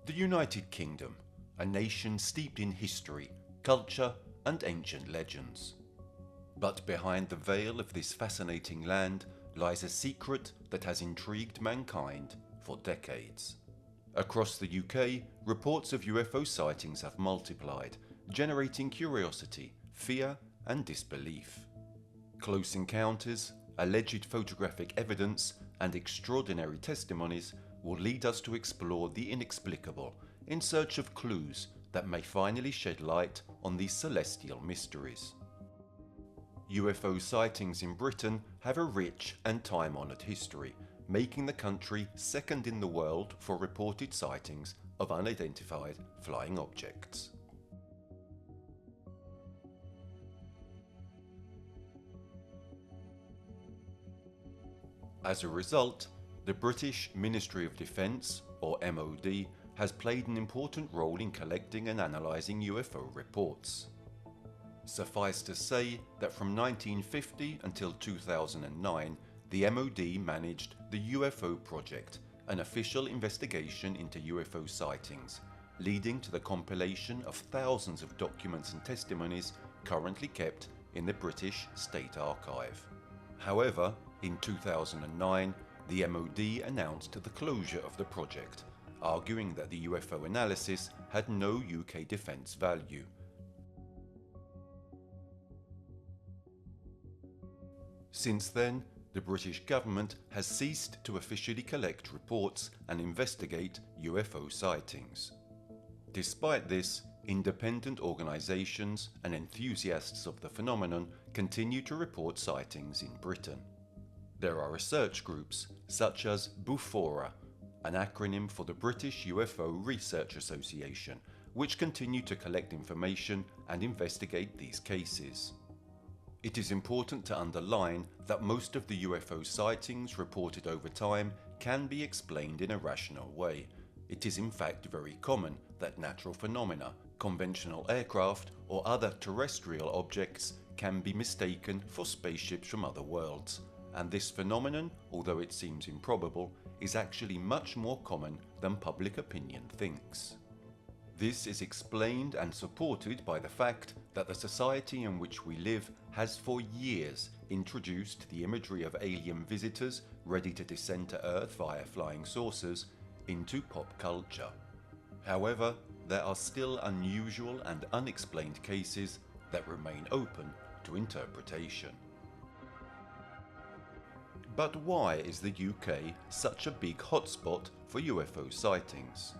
The United Kingdom, a nation steeped in history, culture and ancient legends. But behind the veil of this fascinating land lies a secret that has intrigued mankind for decades. Across the UK, reports of UFO sightings have multiplied, generating curiosity, fear and disbelief. Close encounters, alleged photographic evidence and extraordinary testimonies will lead us to explore the inexplicable in search of clues that may finally shed light on these celestial mysteries. UFO sightings in Britain have a rich and time-honoured history, making the country second in the world for reported sightings of unidentified flying objects. As a result, the British Ministry of Defence, or MOD, has played an important role in collecting and analysing UFO reports. Suffice to say that from 1950 until 2009, the MOD managed the UFO Project, an official investigation into UFO sightings, leading to the compilation of thousands of documents and testimonies currently kept in the British State Archive. However, in 2009, the MOD announced the closure of the project, arguing that the UFO analysis had no UK defence value. Since then, the British government has ceased to officially collect reports and investigate UFO sightings. Despite this, independent organisations and enthusiasts of the phenomenon continue to report sightings in Britain. There are research groups such as BUFORA, an acronym for the British UFO Research Association, which continue to collect information and investigate these cases. It is important to underline that most of the UFO sightings reported over time can be explained in a rational way. It is in fact very common that natural phenomena, conventional aircraft or other terrestrial objects can be mistaken for spaceships from other worlds, and this phenomenon, although it seems improbable, is actually much more common than public opinion thinks. This is explained and supported by the fact that the society in which we live has for years introduced the imagery of alien visitors ready to descend to Earth via flying saucers into pop culture. However, there are still unusual and unexplained cases that remain open to interpretation. But why is the UK such a big hotspot for UFO sightings?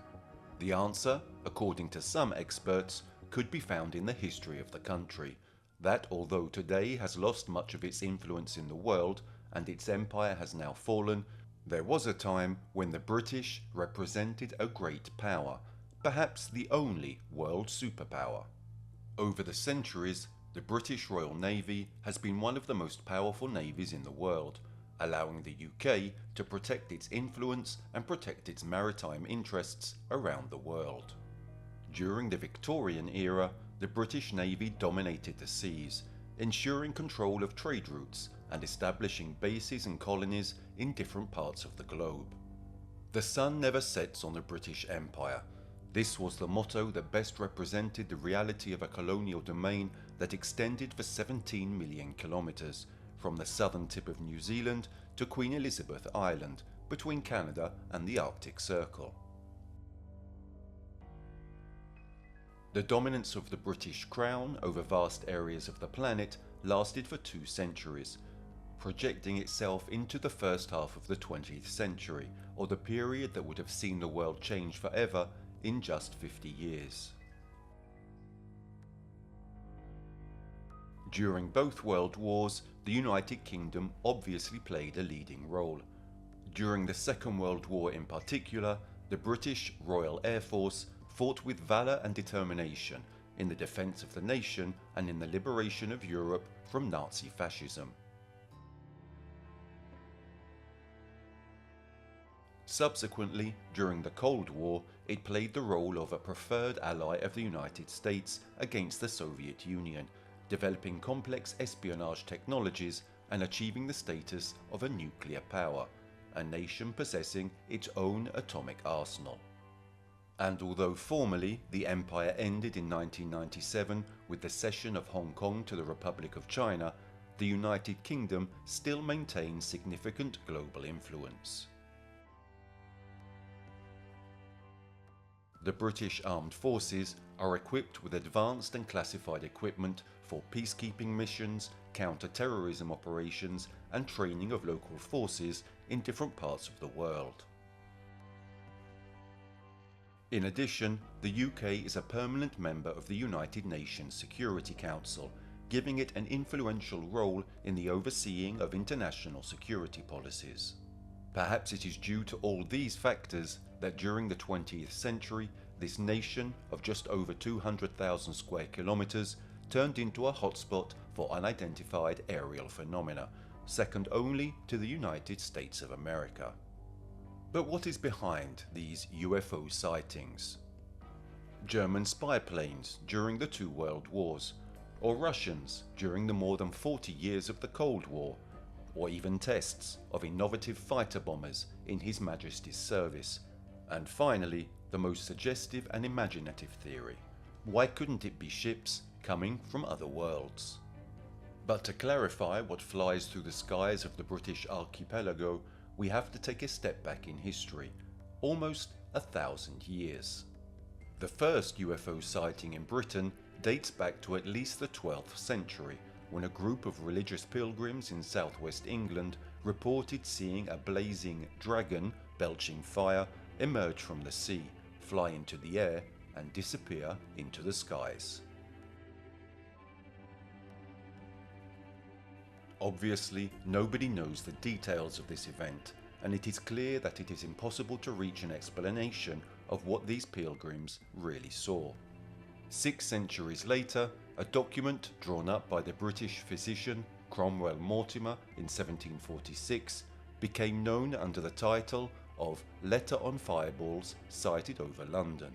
The answer, according to some experts, could be found in the history of the country, that although today has lost much of its influence in the world and its empire has now fallen, there was a time when the British represented a great power, perhaps the only world superpower. Over the centuries, the British Royal Navy has been one of the most powerful navies in the world, allowing the UK to protect its influence and protect its maritime interests around the world. During the Victorian era, the British Navy dominated the seas, ensuring control of trade routes and establishing bases and colonies in different parts of the globe. The sun never sets on the British Empire. This was the motto that best represented the reality of a colonial domain that extended for 17 million kilometres, from the southern tip of New Zealand to Queen Elizabeth Island, between Canada and the Arctic Circle. The dominance of the British Crown over vast areas of the planet lasted for 2 centuries, projecting itself into the first half of the 20th century, or the period that would have seen the world change forever in just 50 years. During both World Wars, the United Kingdom obviously played a leading role. During the Second World War in particular, the British Royal Air Force fought with valour and determination in the defence of the nation and in the liberation of Europe from Nazi fascism. Subsequently, during the Cold War, it played the role of a preferred ally of the United States against the Soviet Union, developing complex espionage technologies and achieving the status of a nuclear power, a nation possessing its own atomic arsenal. And although formally the empire ended in 1997 with the cession of Hong Kong to the Republic of China, the United Kingdom still maintains significant global influence. The British Armed Forces are equipped with advanced and classified equipment for peacekeeping missions, counter-terrorism operations, and training of local forces in different parts of the world. In addition, the UK is a permanent member of the United Nations Security Council, giving it an influential role in the overseeing of international security policies. Perhaps it is due to all these factors that during the 20th century, this nation of just over 200,000 square kilometers turned into a hotspot for unidentified aerial phenomena, second only to the United States of America. But what is behind these UFO sightings? German spy planes during the two world wars, or Russians during the more than 40 years of the Cold War, or even tests of innovative fighter bombers in His Majesty's service. And finally, the most suggestive and imaginative theory: why couldn't it be ships coming from other worlds? But to clarify what flies through the skies of the British archipelago, we have to take a step back in history, almost 1,000 years. The first UFO sighting in Britain dates back to at least the 12th century, when a group of religious pilgrims in southwest England reported seeing a blazing dragon belching fire emerge from the sea, fly into the air, and disappear into the skies. Obviously, nobody knows the details of this event, and it is clear that it is impossible to reach an explanation of what these pilgrims really saw. 6 centuries later, a document drawn up by the British physician Cromwell Mortimer in 1746 became known under the title of Letter on Fireballs Sighted over London.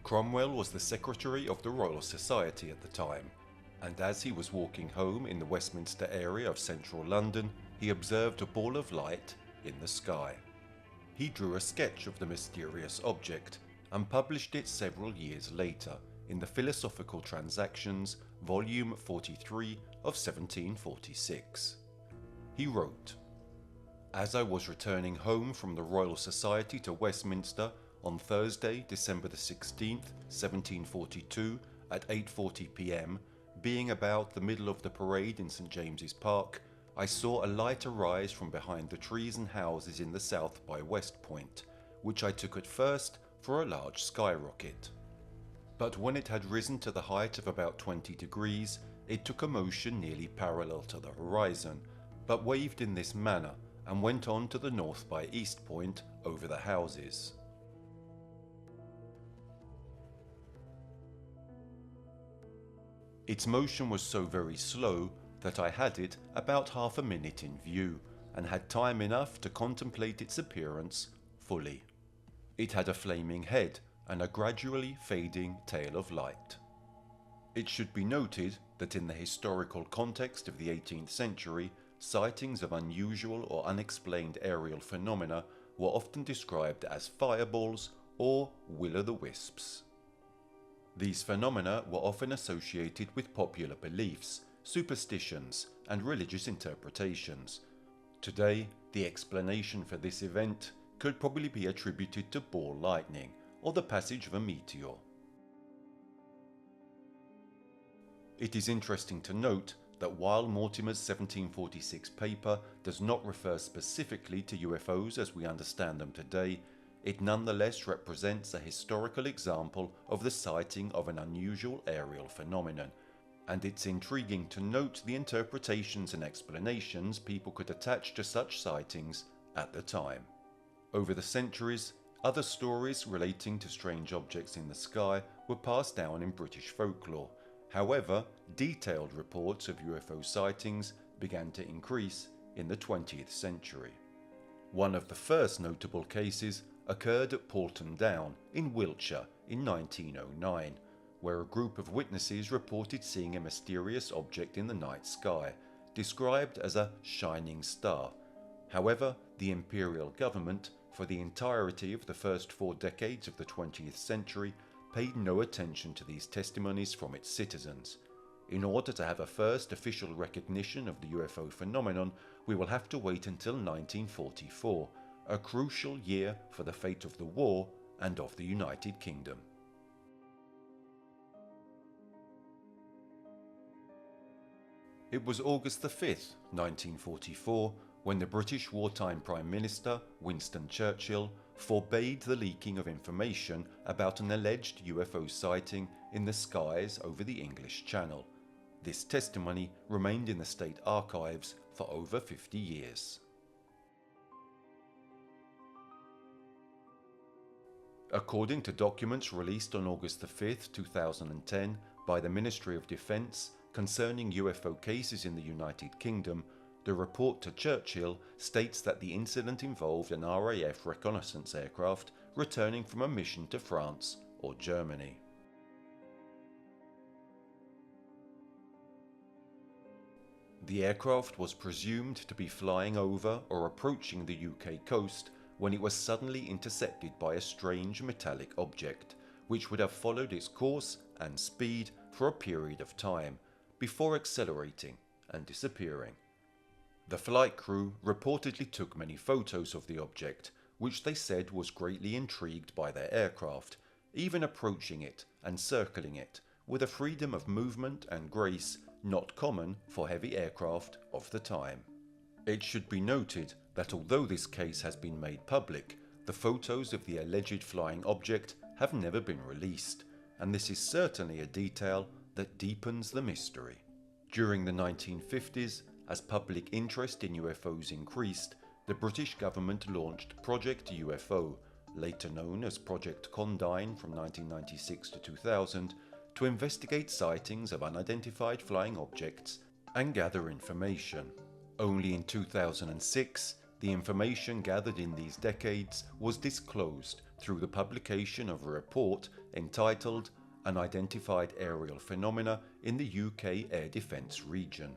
Cromwell was the secretary of the Royal Society at the time, and as he was walking home in the Westminster area of central London, he observed a ball of light in the sky. He drew a sketch of the mysterious object and published it several years later in the Philosophical Transactions, volume 43 of 1746. He wrote, "As I was returning home from the Royal Society to Westminster on Thursday, December the 16th, 1742 at 8:40 p.m, being about the middle of the parade in St. James's Park, I saw a light arise from behind the trees and houses in the south by West Point, which I took at first for a large skyrocket. But when it had risen to the height of about 20 degrees, it took a motion nearly parallel to the horizon, but waved in this manner and went on to the north by East Point over the houses. Its motion was so very slow that I had it about half a minute in view, and had time enough to contemplate its appearance fully. It had a flaming head and a gradually fading tail of light." It should be noted that in the historical context of the 18th century, sightings of unusual or unexplained aerial phenomena were often described as fireballs or will-o'-the-wisps. These phenomena were often associated with popular beliefs, superstitions, and religious interpretations. Today, the explanation for this event could probably be attributed to ball lightning or the passage of a meteor. It is interesting to note that while Mortimer's 1746 paper does not refer specifically to UFOs as we understand them today, it nonetheless represents a historical example of the sighting of an unusual aerial phenomenon, and it's intriguing to note the interpretations and explanations people could attach to such sightings at the time. Over the centuries, other stories relating to strange objects in the sky were passed down in British folklore. However, detailed reports of UFO sightings began to increase in the 20th century. One of the first notable cases occurred at Paulton Down in Wiltshire in 1909, where a group of witnesses reported seeing a mysterious object in the night sky, described as a shining star. However, the imperial government for the entirety of the first 4 decades of the 20th century, paid no attention to these testimonies from its citizens. In order to have a first official recognition of the UFO phenomenon, we will have to wait until 1944, a crucial year for the fate of the war and of the United Kingdom. It was August 5th, 1944, when the British wartime Prime Minister, Winston Churchill, forbade the leaking of information about an alleged UFO sighting in the skies over the English Channel. This testimony remained in the state archives for over 50 years. According to documents released on August 5, 2010 by the Ministry of Defence concerning UFO cases in the United Kingdom, the report to Churchill states that the incident involved an RAF reconnaissance aircraft returning from a mission to France or Germany. The aircraft was presumed to be flying over or approaching the UK coast when it was suddenly intercepted by a strange metallic object, which would have followed its course and speed for a period of time, before accelerating and disappearing. The flight crew reportedly took many photos of the object, which they said was greatly intrigued by their aircraft, even approaching it and circling it, with a freedom of movement and grace not common for heavy aircraft of the time. It should be noted that although this case has been made public, the photos of the alleged flying object have never been released, and this is certainly a detail that deepens the mystery. During the 1950s, as public interest in UFOs increased, the British government launched Project UFO, later known as Project Condign from 1996 to 2000, to investigate sightings of unidentified flying objects and gather information. Only in 2006, the information gathered in these decades was disclosed through the publication of a report entitled Unidentified Aerial Phenomena in the UK Air Defence Region.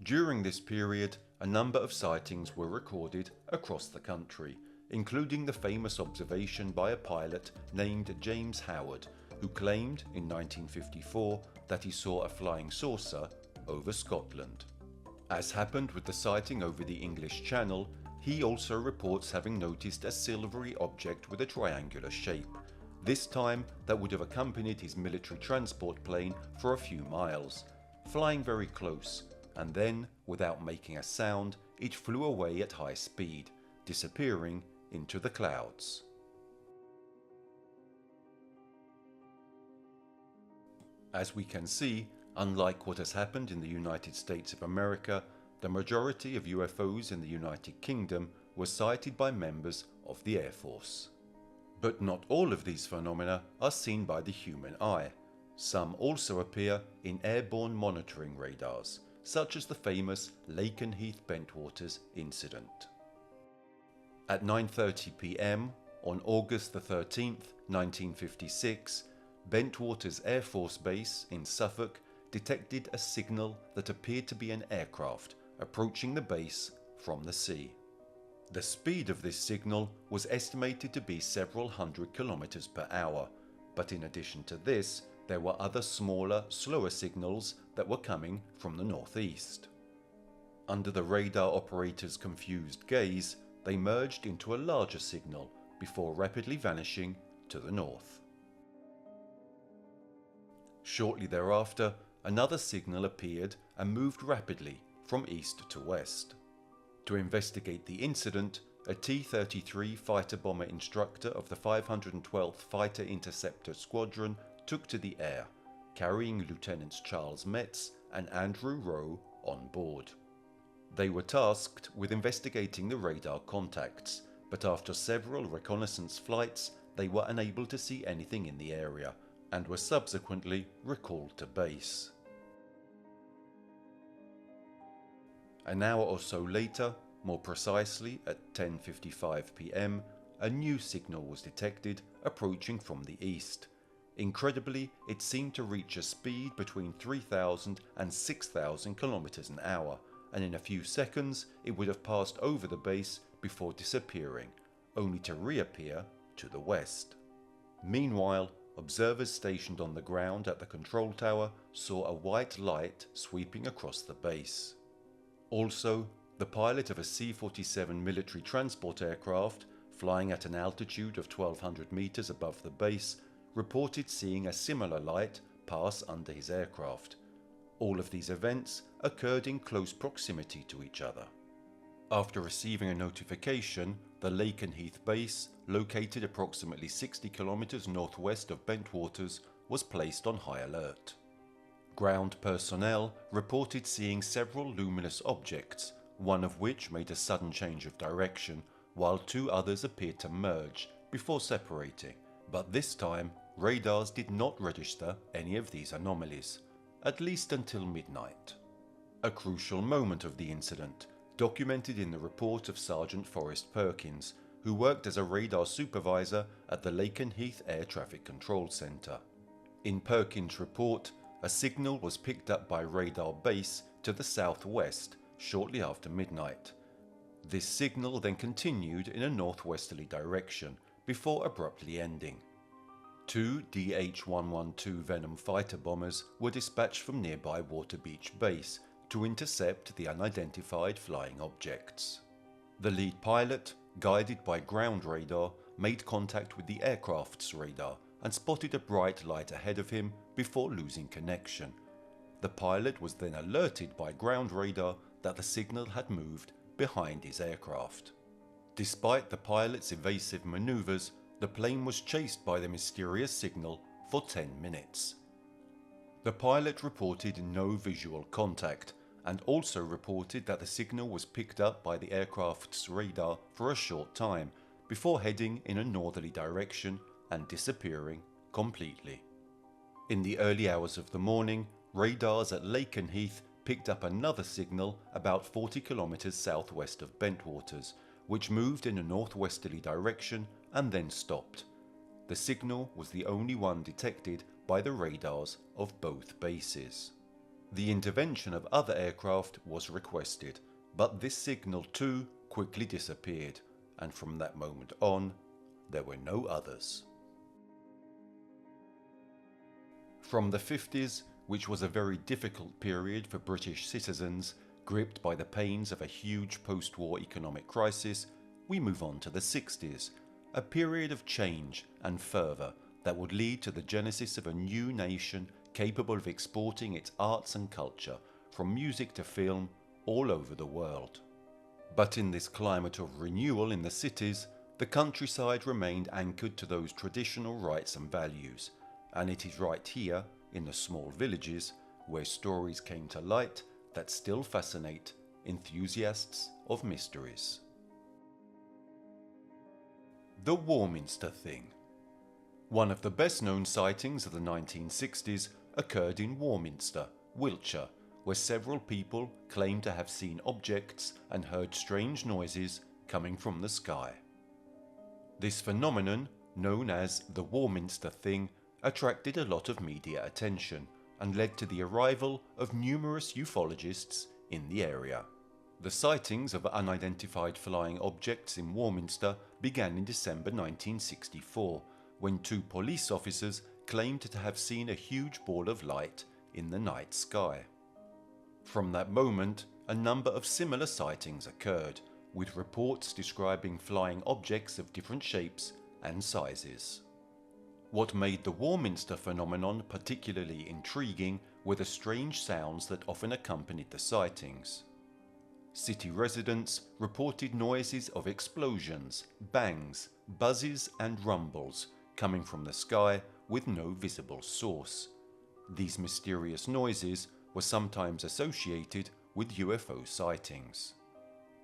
During this period, a number of sightings were recorded across the country, including the famous observation by a pilot named James Howard, who claimed in 1954 that he saw a flying saucer over Scotland. As happened with the sighting over the English Channel, he also reports having noticed a silvery object with a triangular shape, this time that would have accompanied his military transport plane for a few miles, flying very close, and then, without making a sound, it flew away at high speed, disappearing into the clouds. As we can see, unlike what has happened in the United States of America, the majority of UFOs in the United Kingdom were sighted by members of the Air Force. But not all of these phenomena are seen by the human eye. Some also appear in airborne monitoring radars, such as the famous Lakenheath Bentwaters incident. At 9:30 p.m. on August 13, 1956, Bentwaters Air Force Base in Suffolk detected a signal that appeared to be an aircraft approaching the base from the sea. The speed of this signal was estimated to be several hundred kilometers per hour, but in addition to this, there were other smaller, slower signals that were coming from the northeast. Under the radar operator's confused gaze, they merged into a larger signal before rapidly vanishing to the north. Shortly thereafter, another signal appeared and moved rapidly from east to west. To investigate the incident, a T-33 fighter bomber instructor of the 512th Fighter Interceptor Squadron took to the air, carrying Lieutenants Charles Metz and Andrew Rowe on board. They were tasked with investigating the radar contacts, but after several reconnaissance flights, they were unable to see anything in the area and were subsequently recalled to base. An hour or so later, more precisely at 10:55 p.m, a new signal was detected approaching from the east. Incredibly, it seemed to reach a speed between 3,000 and 6,000 kilometers an hour, and in a few seconds it would have passed over the base before disappearing, only to reappear to the west. Meanwhile, observers stationed on the ground at the control tower saw a white light sweeping across the base. Also, the pilot of a C-47 military transport aircraft, flying at an altitude of 1,200 meters above the base, reported seeing a similar light pass under his aircraft. All of these events occurred in close proximity to each other. After receiving a notification, the Lakenheath base, located approximately 60 kilometers northwest of Bentwaters, was placed on high alert. Ground personnel reported seeing several luminous objects, one of which made a sudden change of direction, while two others appeared to merge before separating, but this time radars did not register any of these anomalies, at least until midnight. A crucial moment of the incident, documented in the report of Sergeant Forrest Perkins, who worked as a radar supervisor at the Lakenheath Air Traffic Control Center. In Perkins' report, a signal was picked up by radar base to the southwest shortly after midnight. This signal then continued in a northwesterly direction before abruptly ending. Two DH-112 Venom fighter bombers were dispatched from nearby Water Beach Base to intercept the unidentified flying objects. The lead pilot, guided by ground radar, made contact with the aircraft's radar and spotted a bright light ahead of him before losing connection. The pilot was then alerted by ground radar that the signal had moved behind his aircraft. Despite the pilot's evasive maneuvers, the plane was chased by the mysterious signal for 10 minutes. The pilot reported no visual contact and also reported that the signal was picked up by the aircraft's radar for a short time before heading in a northerly direction and disappearing completely. In the early hours of the morning, radars at Lakenheath picked up another signal about 40 kilometers southwest of Bentwaters, which moved in a northwesterly direction and then stopped. The signal was the only one detected by the radars of both bases. The intervention of other aircraft was requested, but this signal too quickly disappeared, and from that moment on, there were no others. From the 50s, which was a very difficult period for British citizens, gripped by the pains of a huge post-war economic crisis, we move on to the 60s, a period of change and fervour that would lead to the genesis of a new nation capable of exporting its arts and culture, from music to film, all over the world. But in this climate of renewal in the cities, the countryside remained anchored to those traditional rights and values, and it is right here, in the small villages, where stories came to light that still fascinate enthusiasts of mysteries. The Warminster Thing. One of the best-known sightings of the 1960s occurred in Warminster, Wiltshire, where several people claimed to have seen objects and heard strange noises coming from the sky. This phenomenon, known as the Warminster Thing, attracted a lot of media attention and led to the arrival of numerous ufologists in the area. The sightings of unidentified flying objects in Warminster began in December 1964, when two police officers claimed to have seen a huge ball of light in the night sky. From that moment, a number of similar sightings occurred, with reports describing flying objects of different shapes and sizes. What made the Warminster phenomenon particularly intriguing were the strange sounds that often accompanied the sightings. City residents reported noises of explosions, bangs, buzzes and rumbles coming from the sky with no visible source. These mysterious noises were sometimes associated with UFO sightings.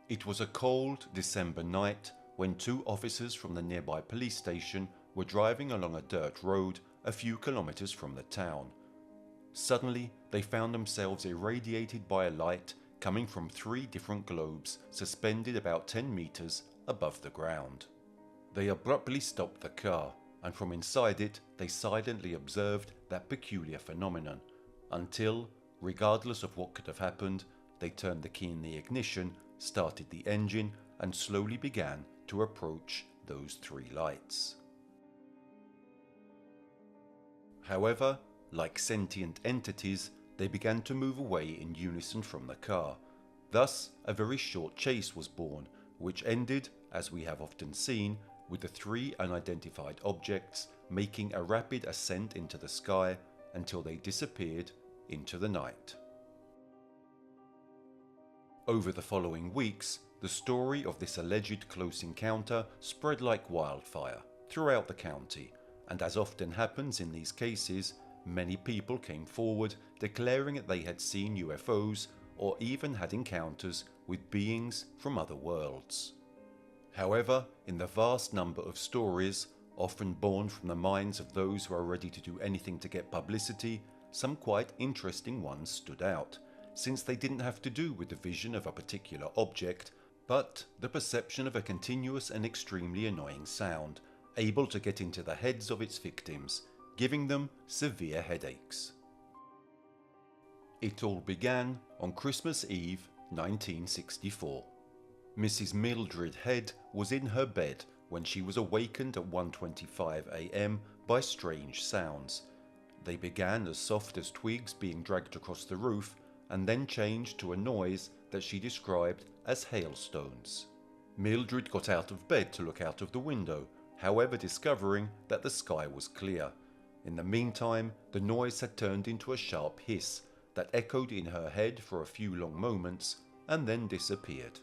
It was a cold December night when two officers from the nearby police station were driving along a dirt road a few kilometers from the town. Suddenly, they found themselves irradiated by a light coming from 3 different globes suspended about 10 meters above the ground. They abruptly stopped the car, and from inside it they silently observed that peculiar phenomenon, until, regardless of what could have happened, they turned the key in the ignition, started the engine, and slowly began to approach those three lights. However, like sentient entities, they began to move away in unison from the car. Thus, a very short chase was born, which ended, as we have often seen, with the three unidentified objects making a rapid ascent into the sky until they disappeared into the night. Over the following weeks, the story of this alleged close encounter spread like wildfire throughout the county, and as often happens in these cases, many people came forward declaring that they had seen UFOs or even had encounters with beings from other worlds. However, in the vast number of stories, often born from the minds of those who are ready to do anything to get publicity, some quite interesting ones stood out, since they didn't have to do with the vision of a particular object, but the perception of a continuous and extremely annoying sound, able to get into the heads of its victims, giving them severe headaches. It all began on Christmas Eve 1964. Mrs. Mildred Head was in her bed when she was awakened at 1:25 a.m. by strange sounds. They began as soft as twigs being dragged across the roof and then changed to a noise that she described as hailstones. Mildred got out of bed to look out of the window, however discovering that the sky was clear. In the meantime, the noise had turned into a sharp hiss that echoed in her head for a few long moments and then disappeared.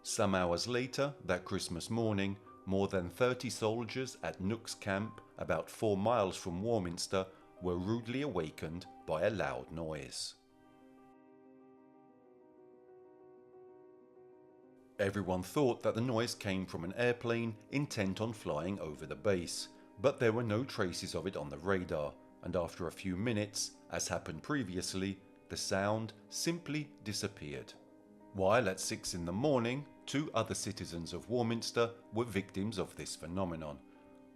Some hours later, that Christmas morning, more than 30 soldiers at Nook's camp, about 4 miles from Warminster, were rudely awakened by a loud noise. Everyone thought that the noise came from an airplane intent on flying over the base, but there were no traces of it on the radar, and after a few minutes, as happened previously, the sound simply disappeared. While at 6 in the morning, 2 other citizens of Warminster were victims of this phenomenon.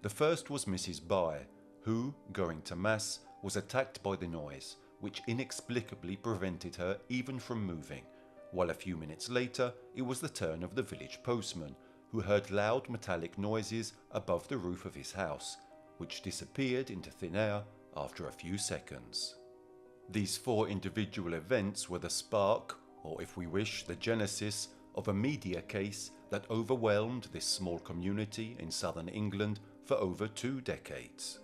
The first was Mrs. Bye, who, going to Mass, was attacked by the noise, which inexplicably prevented her even from moving, while a few minutes later it was the turn of the village postman, who heard loud metallic noises above the roof of his house, which disappeared into thin air after a few seconds. These 4 individual events were the spark, or if we wish, the genesis, of a media case that overwhelmed this small community in southern England for over 2 decades.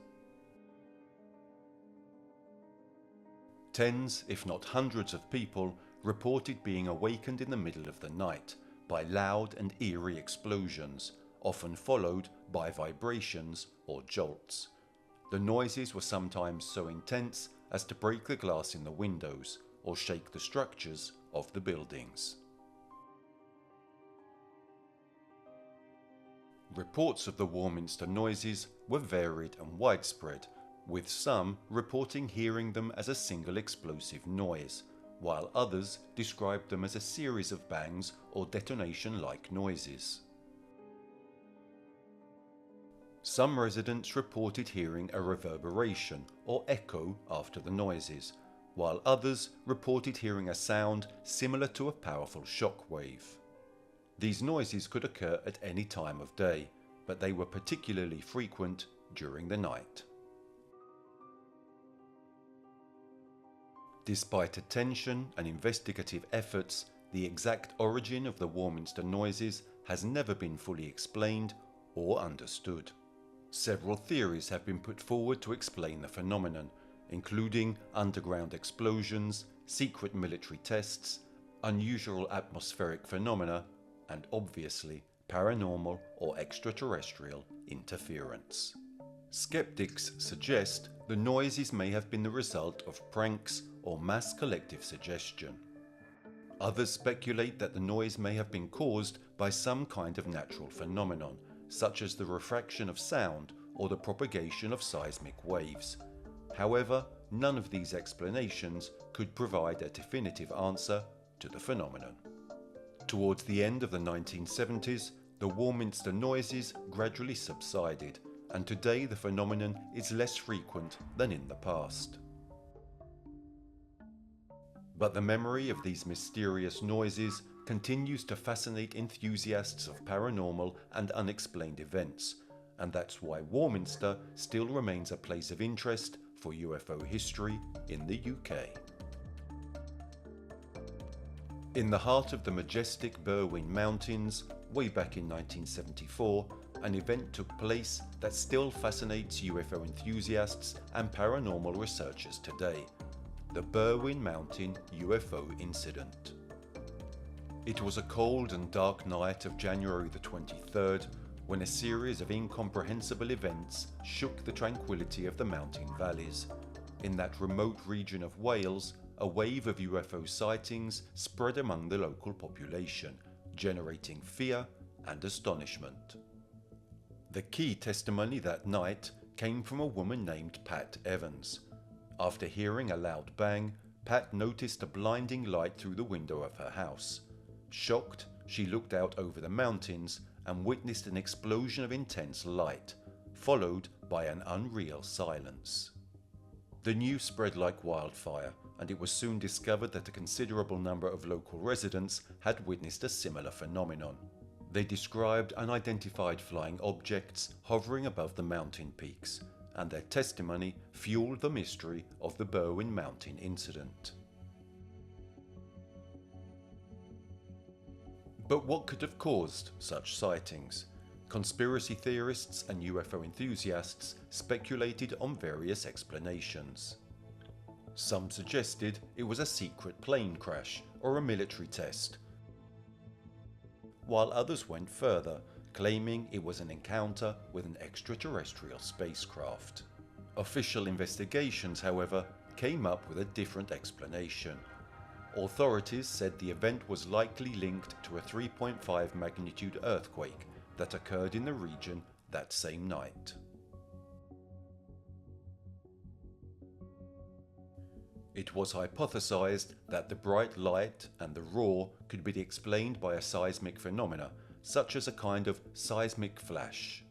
Tens, if not hundreds of people reported being awakened in the middle of the night by loud and eerie explosions, often followed by vibrations or jolts. The noises were sometimes so intense as to break the glass in the windows or shake the structures of the buildings. Reports of the Warminster noises were varied and widespread, with some reporting hearing them as a single explosive noise, while others described them as a series of bangs or detonation-like noises. Some residents reported hearing a reverberation or echo after the noises, while others reported hearing a sound similar to a powerful shock wave. These noises could occur at any time of day, but they were particularly frequent during the night. Despite attention and investigative efforts, the exact origin of the Warminster noises has never been fully explained or understood. Several theories have been put forward to explain the phenomenon, including underground explosions, secret military tests, unusual atmospheric phenomena, and obviously paranormal or extraterrestrial interference. Skeptics suggest the noises may have been the result of pranks or mass collective suggestion. Others speculate that the noise may have been caused by some kind of natural phenomenon, such as the refraction of sound or the propagation of seismic waves. However, none of these explanations could provide a definitive answer to the phenomenon. Towards the end of the 1970s, the Warminster noises gradually subsided, and today the phenomenon is less frequent than in the past. But the memory of these mysterious noises continues to fascinate enthusiasts of paranormal and unexplained events, and that's why Warminster still remains a place of interest for UFO history in the UK. In the heart of the majestic Berwyn Mountains, way back in 1974, an event took place that still fascinates UFO enthusiasts and paranormal researchers today: the Berwyn Mountain UFO incident. It was a cold and dark night of January the 23rd when a series of incomprehensible events shook the tranquility of the mountain valleys. In that remote region of Wales, a wave of UFO sightings spread among the local population, generating fear and astonishment. The key testimony that night came from a woman named Pat Evans. After hearing a loud bang, Pat noticed a blinding light through the window of her house. Shocked, she looked out over the mountains and witnessed an explosion of intense light, followed by an unreal silence. The news spread like wildfire, and it was soon discovered that a considerable number of local residents had witnessed a similar phenomenon. They described unidentified flying objects hovering above the mountain peaks, and their testimony fueled the mystery of the Berwyn Mountain incident. But what could have caused such sightings? Conspiracy theorists and UFO enthusiasts speculated on various explanations. Some suggested it was a secret plane crash or a military test, while others went further, claiming it was an encounter with an extraterrestrial spacecraft. Official investigations, however, came up with a different explanation. Authorities said the event was likely linked to a 3.5 magnitude earthquake that occurred in the region that same night. It was hypothesized that the bright light and the roar could be explained by a seismic phenomena, such as a kind of seismic flash.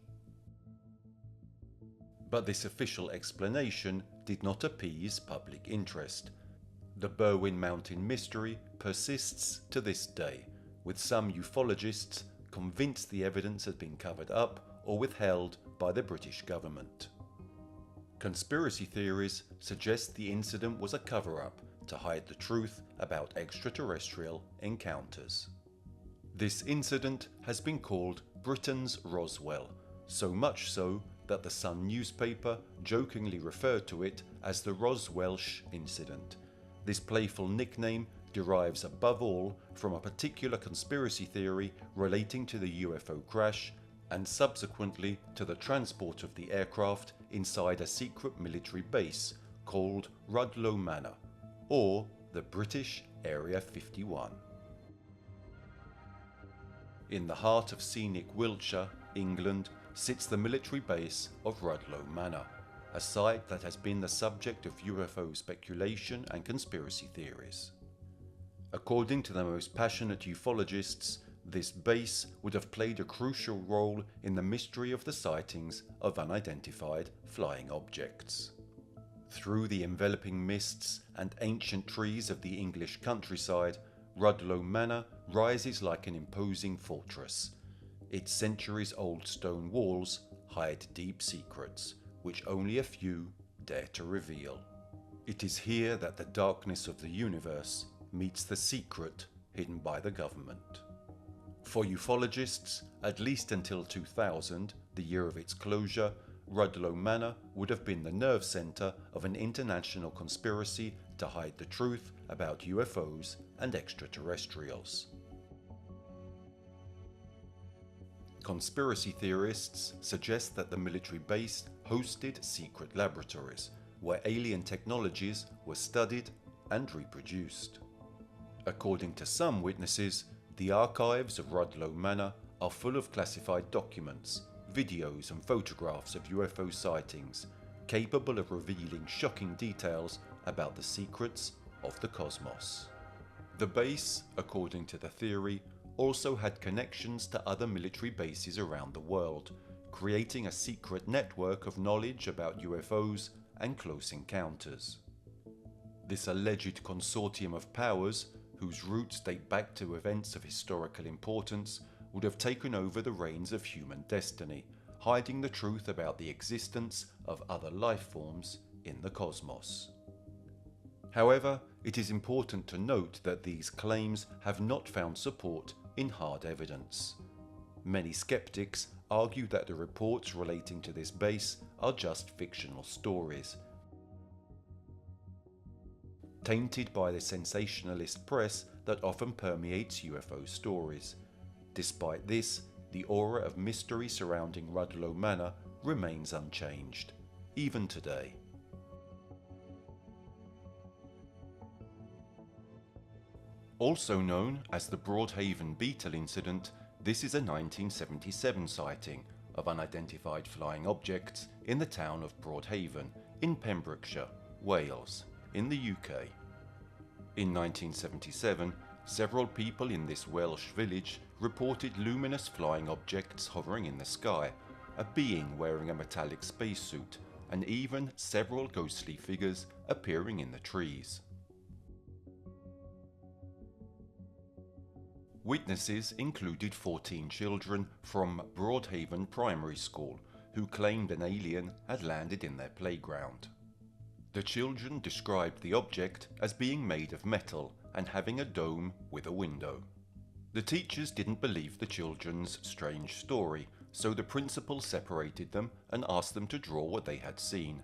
But this official explanation did not appease public interest. The Berwyn Mountain mystery persists to this day, with some ufologists convinced the evidence had been covered up or withheld by the British government. Conspiracy theories suggest the incident was a cover-up to hide the truth about extraterrestrial encounters. This incident has been called Britain's Roswell, so much so that the Sun newspaper jokingly referred to it as the Roswellsh incident. This playful nickname derives above all from a particular conspiracy theory relating to the UFO crash and subsequently to the transport of the aircraft inside a secret military base called Rudloe Manor, or the British Area 51. In the heart of scenic Wiltshire, England, sits the military base of Rudloe Manor, a site that has been the subject of UFO speculation and conspiracy theories. According to the most passionate ufologists, this base would have played a crucial role in the mystery of the sightings of unidentified flying objects. Through the enveloping mists and ancient trees of the English countryside, Rudloe Manor rises like an imposing fortress. Its centuries-old stone walls hide deep secrets, which only a few dare to reveal. It is here that the darkness of the universe meets the secret hidden by the government. For ufologists, at least until 2000, the year of its closure, Rudloe Manor would have been the nerve centre of an international conspiracy to hide the truth about UFOs and extraterrestrials. Conspiracy theorists suggest that the military base hosted secret laboratories where alien technologies were studied and reproduced. According to some witnesses, the archives of Rudloe Manor are full of classified documents, videos and photographs of UFO sightings, capable of revealing shocking details about the secrets of the cosmos. The base, according to the theory, also had connections to other military bases around the world, creating a secret network of knowledge about UFOs and close encounters. This alleged consortium of powers whose roots date back to events of historical importance, would have taken over the reins of human destiny, hiding the truth about the existence of other life forms in the cosmos. However, it is important to note that these claims have not found support in hard evidence. Many skeptics argue that the reports relating to this base are just fictional stories, tainted by the sensationalist press that often permeates UFO stories. Despite this, the aura of mystery surrounding Rudloe Manor remains unchanged, even today. Also known as the Broadhaven Beetle Incident, this is a 1977 sighting of unidentified flying objects in the town of Broadhaven in Pembrokeshire, Wales, in the UK. In 1977, several people in this Welsh village reported luminous flying objects hovering in the sky, a being wearing a metallic spacesuit, and even several ghostly figures appearing in the trees. Witnesses included 14 children from Broadhaven Primary School who claimed an alien had landed in their playground. The children described the object as being made of metal and having a dome with a window. The teachers didn't believe the children's strange story, so the principal separated them and asked them to draw what they had seen.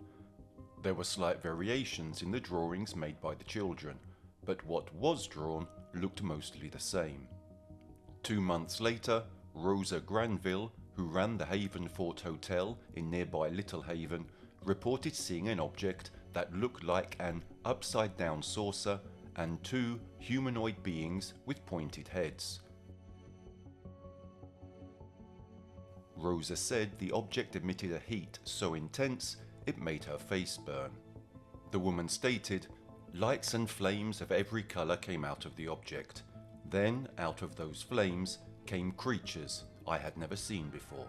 There were slight variations in the drawings made by the children, but what was drawn looked mostly the same. 2 months later, Rosa Granville, who ran the Haven Fort Hotel in nearby Little Haven, reported seeing an object that looked like an upside-down saucer and 2 humanoid beings with pointed heads. Rosa said the object emitted a heat so intense it made her face burn. The woman stated, "Lights and flames of every colour came out of the object. Then, out of those flames, came creatures I had never seen before."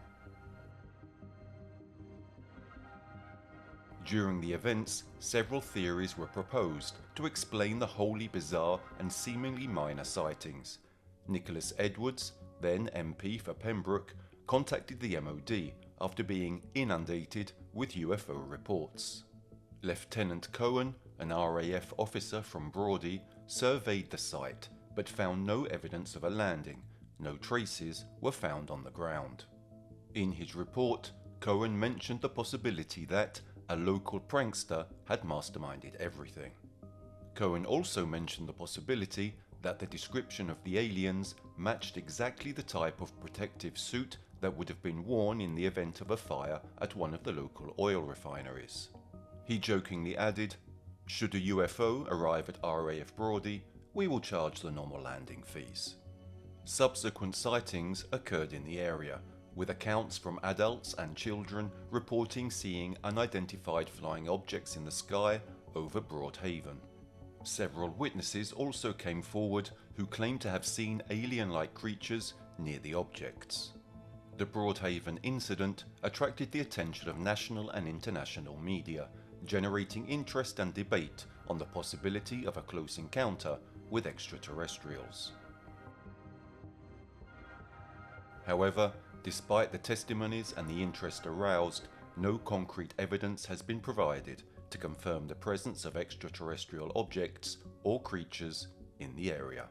During the events, several theories were proposed to explain the wholly bizarre and seemingly minor sightings. Nicholas Edwards, then MP for Pembroke, contacted the MOD after being inundated with UFO reports. Lieutenant Cohen, an RAF officer from Brawdy, surveyed the site but found no evidence of a landing. No traces were found on the ground. In his report, Cohen mentioned the possibility that a local prankster had masterminded everything. Cohen also mentioned the possibility that the description of the aliens matched exactly the type of protective suit that would have been worn in the event of a fire at one of the local oil refineries. He jokingly added, "Should a UFO arrive at RAF Brawdy, we will charge the normal landing fees." Subsequent sightings occurred in the area, with accounts from adults and children reporting seeing unidentified flying objects in the sky over Broadhaven. Several witnesses also came forward who claimed to have seen alien-like creatures near the objects. The Broadhaven incident attracted the attention of national and international media, generating interest and debate on the possibility of a close encounter with extraterrestrials. However, despite the testimonies and the interest aroused, no concrete evidence has been provided to confirm the presence of extraterrestrial objects or creatures in the area.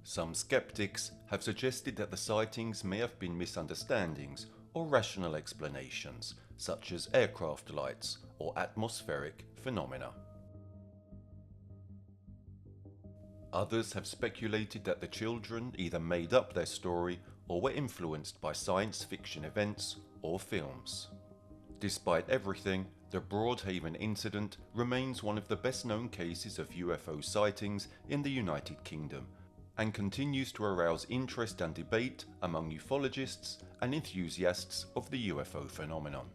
Some skeptics have suggested that the sightings may have been misunderstandings or rational explanations, such as aircraft lights or atmospheric phenomena. Others have speculated that the children either made up their story or were influenced by science fiction events or films. Despite everything, the Broadhaven incident remains one of the best-known cases of UFO sightings in the United Kingdom and continues to arouse interest and debate among ufologists and enthusiasts of the UFO phenomenon.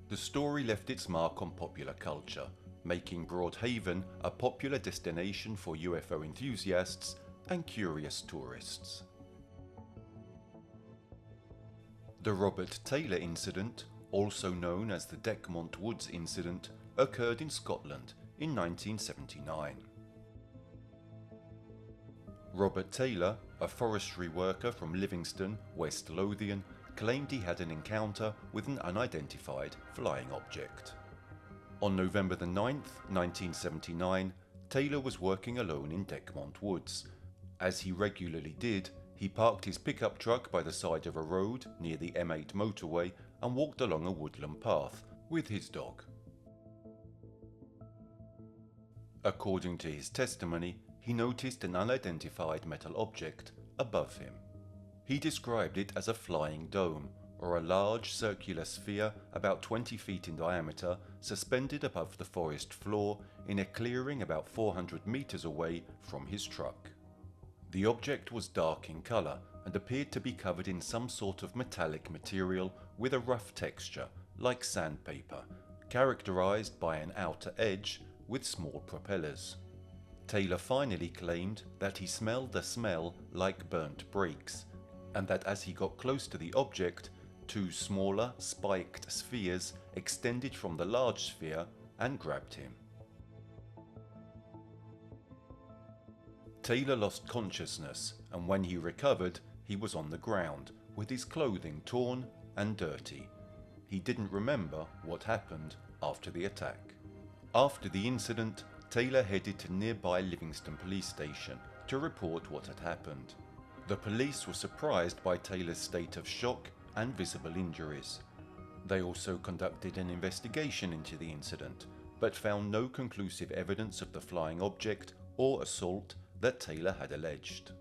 The story left its mark on popular culture, making Broadhaven a popular destination for UFO enthusiasts and curious tourists. The Robert Taylor incident, also known as the Decmont Woods incident, occurred in Scotland in 1979. Robert Taylor, a forestry worker from Livingston, West Lothian, claimed he had an encounter with an unidentified flying object. On November 9th, 1979, Taylor was working alone in Decmont Woods. As he regularly did, he parked his pickup truck by the side of a road near the M8 motorway and walked along a woodland path with his dog. According to his testimony, he noticed an unidentified metal object above him. He described it as a flying dome, or a large circular sphere about 20 feet in diameter, suspended above the forest floor in a clearing about 400 meters away from his truck. The object was dark in color and appeared to be covered in some sort of metallic material with a rough texture, like sandpaper, characterized by an outer edge with small propellers. Taylor finally claimed that he smelled a smell like burnt brakes, and that as he got close to the object, two smaller, spiked spheres extended from the large sphere and grabbed him. Taylor lost consciousness, and when he recovered, he was on the ground, with his clothing torn and dirty. He didn't remember what happened after the attack. After the incident, Taylor headed to nearby Livingston police station to report what had happened. The police were surprised by Taylor's state of shock and visible injuries. They also conducted an investigation into the incident, but found no conclusive evidence of the flying object or assault that Taylor had alleged.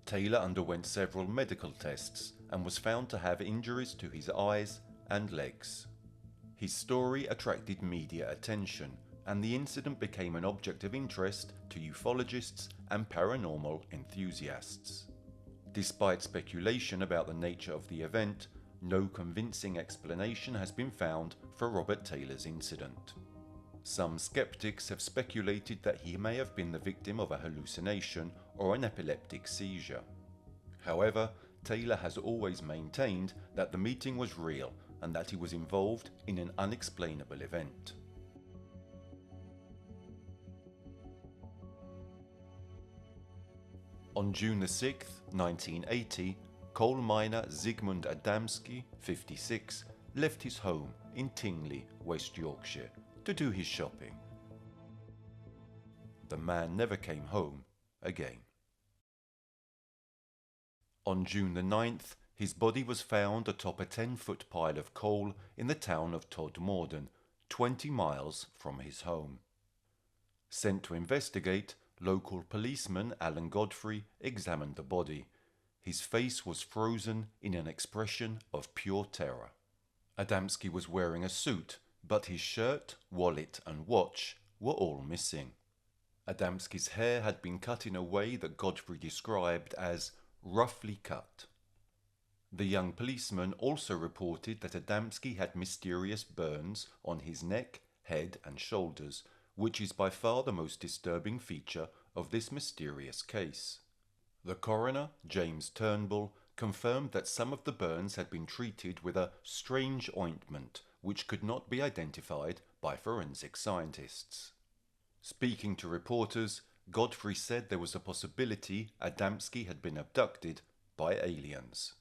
Taylor underwent several medical tests and was found to have injuries to his eyes and legs. His story attracted media attention, and the incident became an object of interest to ufologists and paranormal enthusiasts. Despite speculation about the nature of the event, no convincing explanation has been found for Robert Taylor's incident. Some skeptics have speculated that he may have been the victim of a hallucination or an epileptic seizure. However, Taylor has always maintained that the meeting was real and that he was involved in an unexplainable event. On June 6, 1980, coal miner Zygmunt Adamski, 56, left his home in Tingley, West Yorkshire, to do his shopping. The man never came home again. On June 9th, his body was found atop a 10-foot pile of coal in the town of Todmorden, 20 miles from his home. Sent to investigate, local policeman Alan Godfrey examined the body. His face was frozen in an expression of pure terror. Adamski was wearing a suit, but his shirt, wallet and watch were all missing. Adamski's hair had been cut in a way that Godfrey described as roughly cut. The young policeman also reported that Adamski had mysterious burns on his neck, head and shoulders, which is by far the most disturbing feature of this mysterious case. The coroner, James Turnbull, confirmed that some of the burns had been treated with a strange ointment which could not be identified by forensic scientists. Speaking to reporters, Godfrey said there was a possibility Adamski had been abducted by aliens.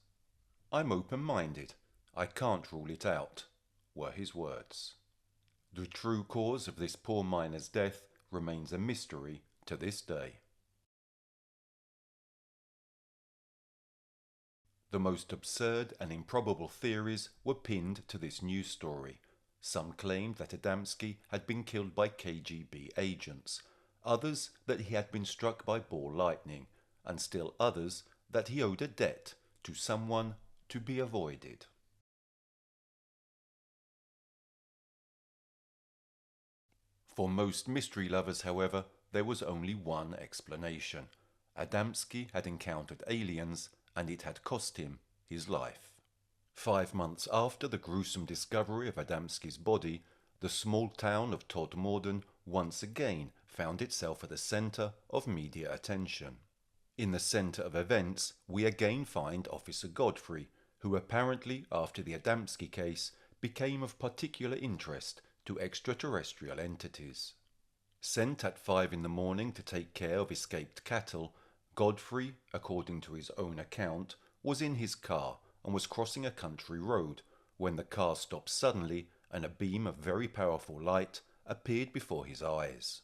"I'm open-minded. I can't rule it out," were his words. The true cause of this poor miner's death remains a mystery to this day. The most absurd and improbable theories were pinned to this news story. Some claimed that Adamski had been killed by KGB agents, others that he had been struck by ball lightning, and still others that he owed a debt to someone to be avoided. For most mystery lovers, however, there was only one explanation. Adamski had encountered aliens, and it had cost him his life. 5 months after the gruesome discovery of Adamski's body, the small town of Todmorden once again found itself at the centre of media attention. In the centre of events, we again find Officer Godfrey, who apparently, after the Adamski case, became of particular interest to extraterrestrial entities. Sent at 5 in the morning to take care of escaped cattle, Godfrey, according to his own account, was in his car and was crossing a country road when the car stopped suddenly and a beam of very powerful light appeared before his eyes.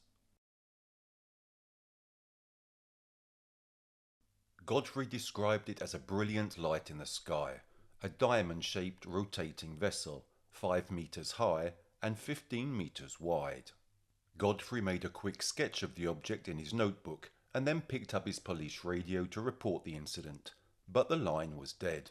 Godfrey described it as a brilliant light in the sky, a diamond-shaped rotating vessel, 5 meters high and 15 meters wide. Godfrey made a quick sketch of the object in his notebook and then picked up his police radio to report the incident, but the line was dead.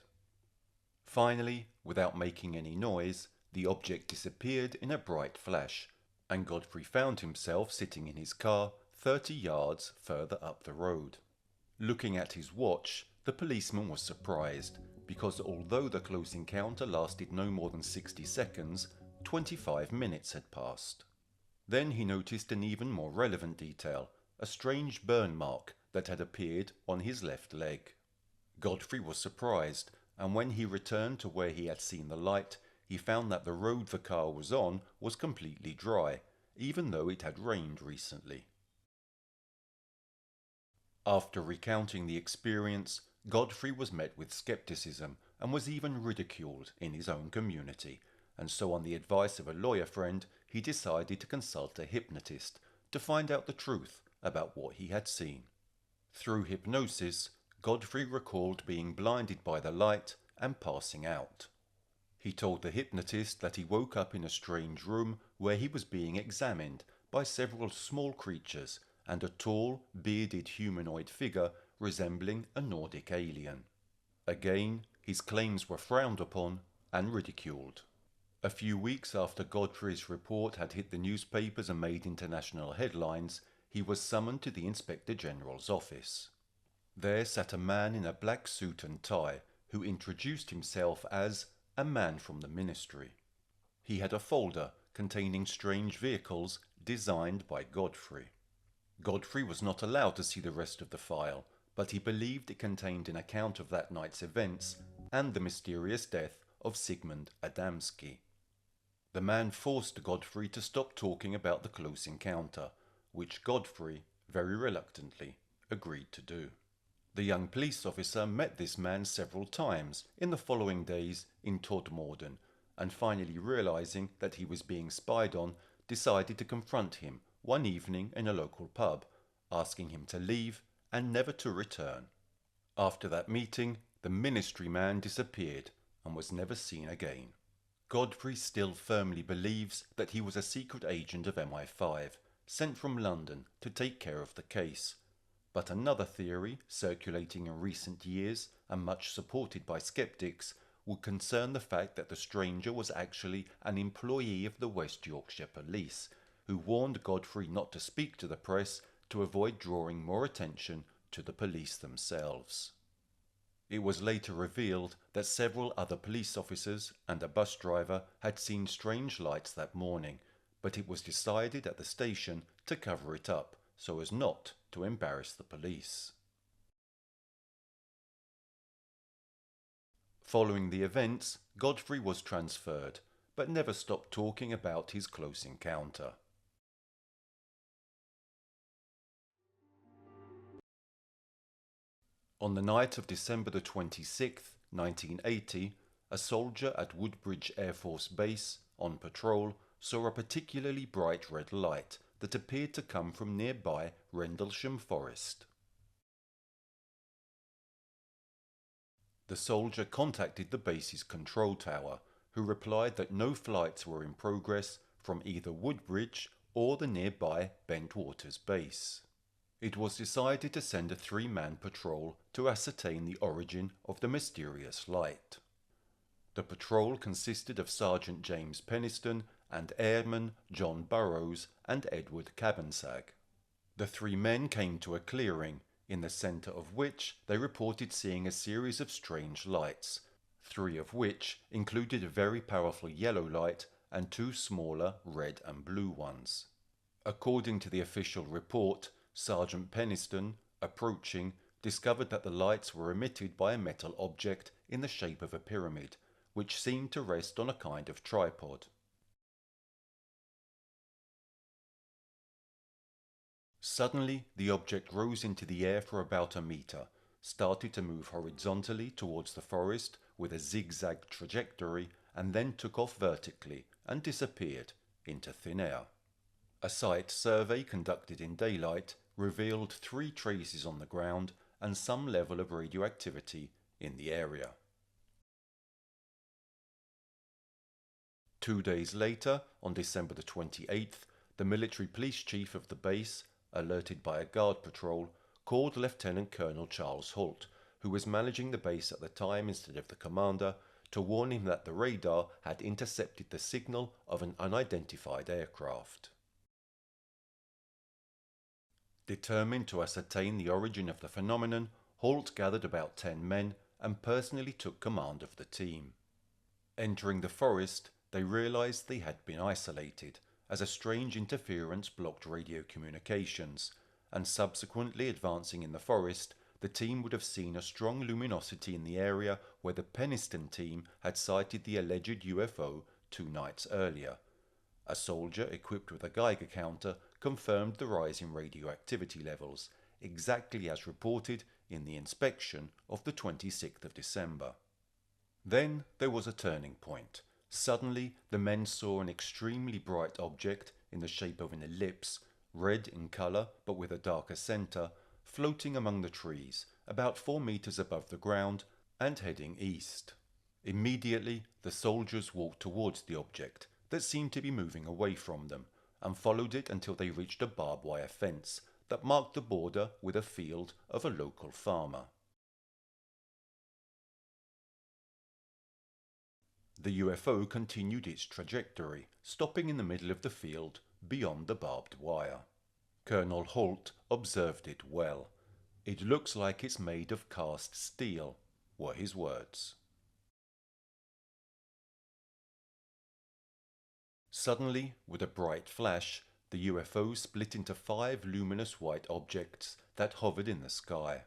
Finally, without making any noise, the object disappeared in a bright flash, and Godfrey found himself sitting in his car 30 yards further up the road. Looking at his watch, the policeman was surprised, because although the close encounter lasted no more than 60 seconds, 25 minutes had passed. Then he noticed an even more relevant detail, a strange burn mark that had appeared on his left leg. Godfrey was surprised, and when he returned to where he had seen the light, he found that the road the car was on was completely dry, even though it had rained recently. After recounting the experience, Godfrey was met with skepticism and was even ridiculed in his own community, and so on the advice of a lawyer friend, he decided to consult a hypnotist to find out the truth about what he had seen. Through hypnosis, Godfrey recalled being blinded by the light and passing out. He told the hypnotist that he woke up in a strange room where he was being examined by several small creatures and a tall, bearded humanoid figure resembling a Nordic alien. Again, his claims were frowned upon and ridiculed. A few weeks after Godfrey's report had hit the newspapers and made international headlines, he was summoned to the Inspector General's office. There sat a man in a black suit and tie who introduced himself as a man from the ministry. He had a folder containing strange vehicles designed by Godfrey. Godfrey was not allowed to see the rest of the file, but he believed it contained an account of that night's events and the mysterious death of Sigmund Adamski. The man forced Godfrey to stop talking about the close encounter, which Godfrey, very reluctantly, agreed to do. The young police officer met this man several times in the following days in Todmorden, and finally realizing that he was being spied on, decided to confront him one evening in a local pub, asking him to leave and never to return. After that meeting, the ministry man disappeared and was never seen again. Godfrey still firmly believes that he was a secret agent of MI5, sent from London to take care of the case. But another theory, circulating in recent years and much supported by skeptics, would concern the fact that the stranger was actually an employee of the West Yorkshire Police, who warned Godfrey not to speak to the press to avoid drawing more attention to the police themselves. It was later revealed that several other police officers and a bus driver had seen strange lights that morning, but it was decided at the station to cover it up so as not to embarrass the police. Following the events, Godfrey was transferred, but never stopped talking about his close encounter. On the night of December the 26th, 1980, a soldier at Woodbridge Air Force Base, on patrol, saw a particularly bright red light that appeared to come from nearby Rendlesham Forest. The soldier contacted the base's control tower, who replied that no flights were in progress from either Woodbridge or the nearby Bentwaters base. It was decided to send a 3-man patrol to ascertain the origin of the mysterious light. The patrol consisted of Sergeant James Penniston and Airmen John Burrows and Edward Cabansag. The 3 men came to a clearing, in the centre of which they reported seeing a series of strange lights, 3 of which included a very powerful yellow light and 2 smaller red and blue ones. According to the official report, Sergeant Penniston, approaching, discovered that the lights were emitted by a metal object in the shape of a pyramid, which seemed to rest on a kind of tripod. Suddenly, the object rose into the air for about a meter, started to move horizontally towards the forest with a zigzag trajectory, and then took off vertically and disappeared into thin air. A site survey conducted in daylight revealed 3 traces on the ground and some level of radioactivity in the area. 2 days later, on December the 28th, the military police chief of the base, alerted by a guard patrol, called Lieutenant Colonel Charles Holt, who was managing the base at the time instead of the commander, to warn him that the radar had intercepted the signal of an unidentified aircraft. Determined to ascertain the origin of the phenomenon, Holt gathered about 10 men and personally took command of the team. Entering the forest, they realized they had been isolated, as a strange interference blocked radio communications, and subsequently advancing in the forest, the team would have seen a strong luminosity in the area where the Peniston team had sighted the alleged UFO 2 nights earlier. A soldier equipped with a Geiger counter confirmed the rise in radioactivity levels, exactly as reported in the inspection of the 26th of December. Then there was a turning point. Suddenly, the men saw an extremely bright object in the shape of an ellipse, red in colour but with a darker centre, floating among the trees, about 4 meters above the ground and heading east. Immediately, the soldiers walked towards the object that seemed to be moving away from them, and followed it until they reached a barbed wire fence that marked the border with a field of a local farmer. The UFO continued its trajectory, stopping in the middle of the field beyond the barbed wire. Colonel Holt observed it well. "It looks like it's made of cast steel," were his words. Suddenly, with a bright flash, the UFO split into 5 luminous white objects that hovered in the sky.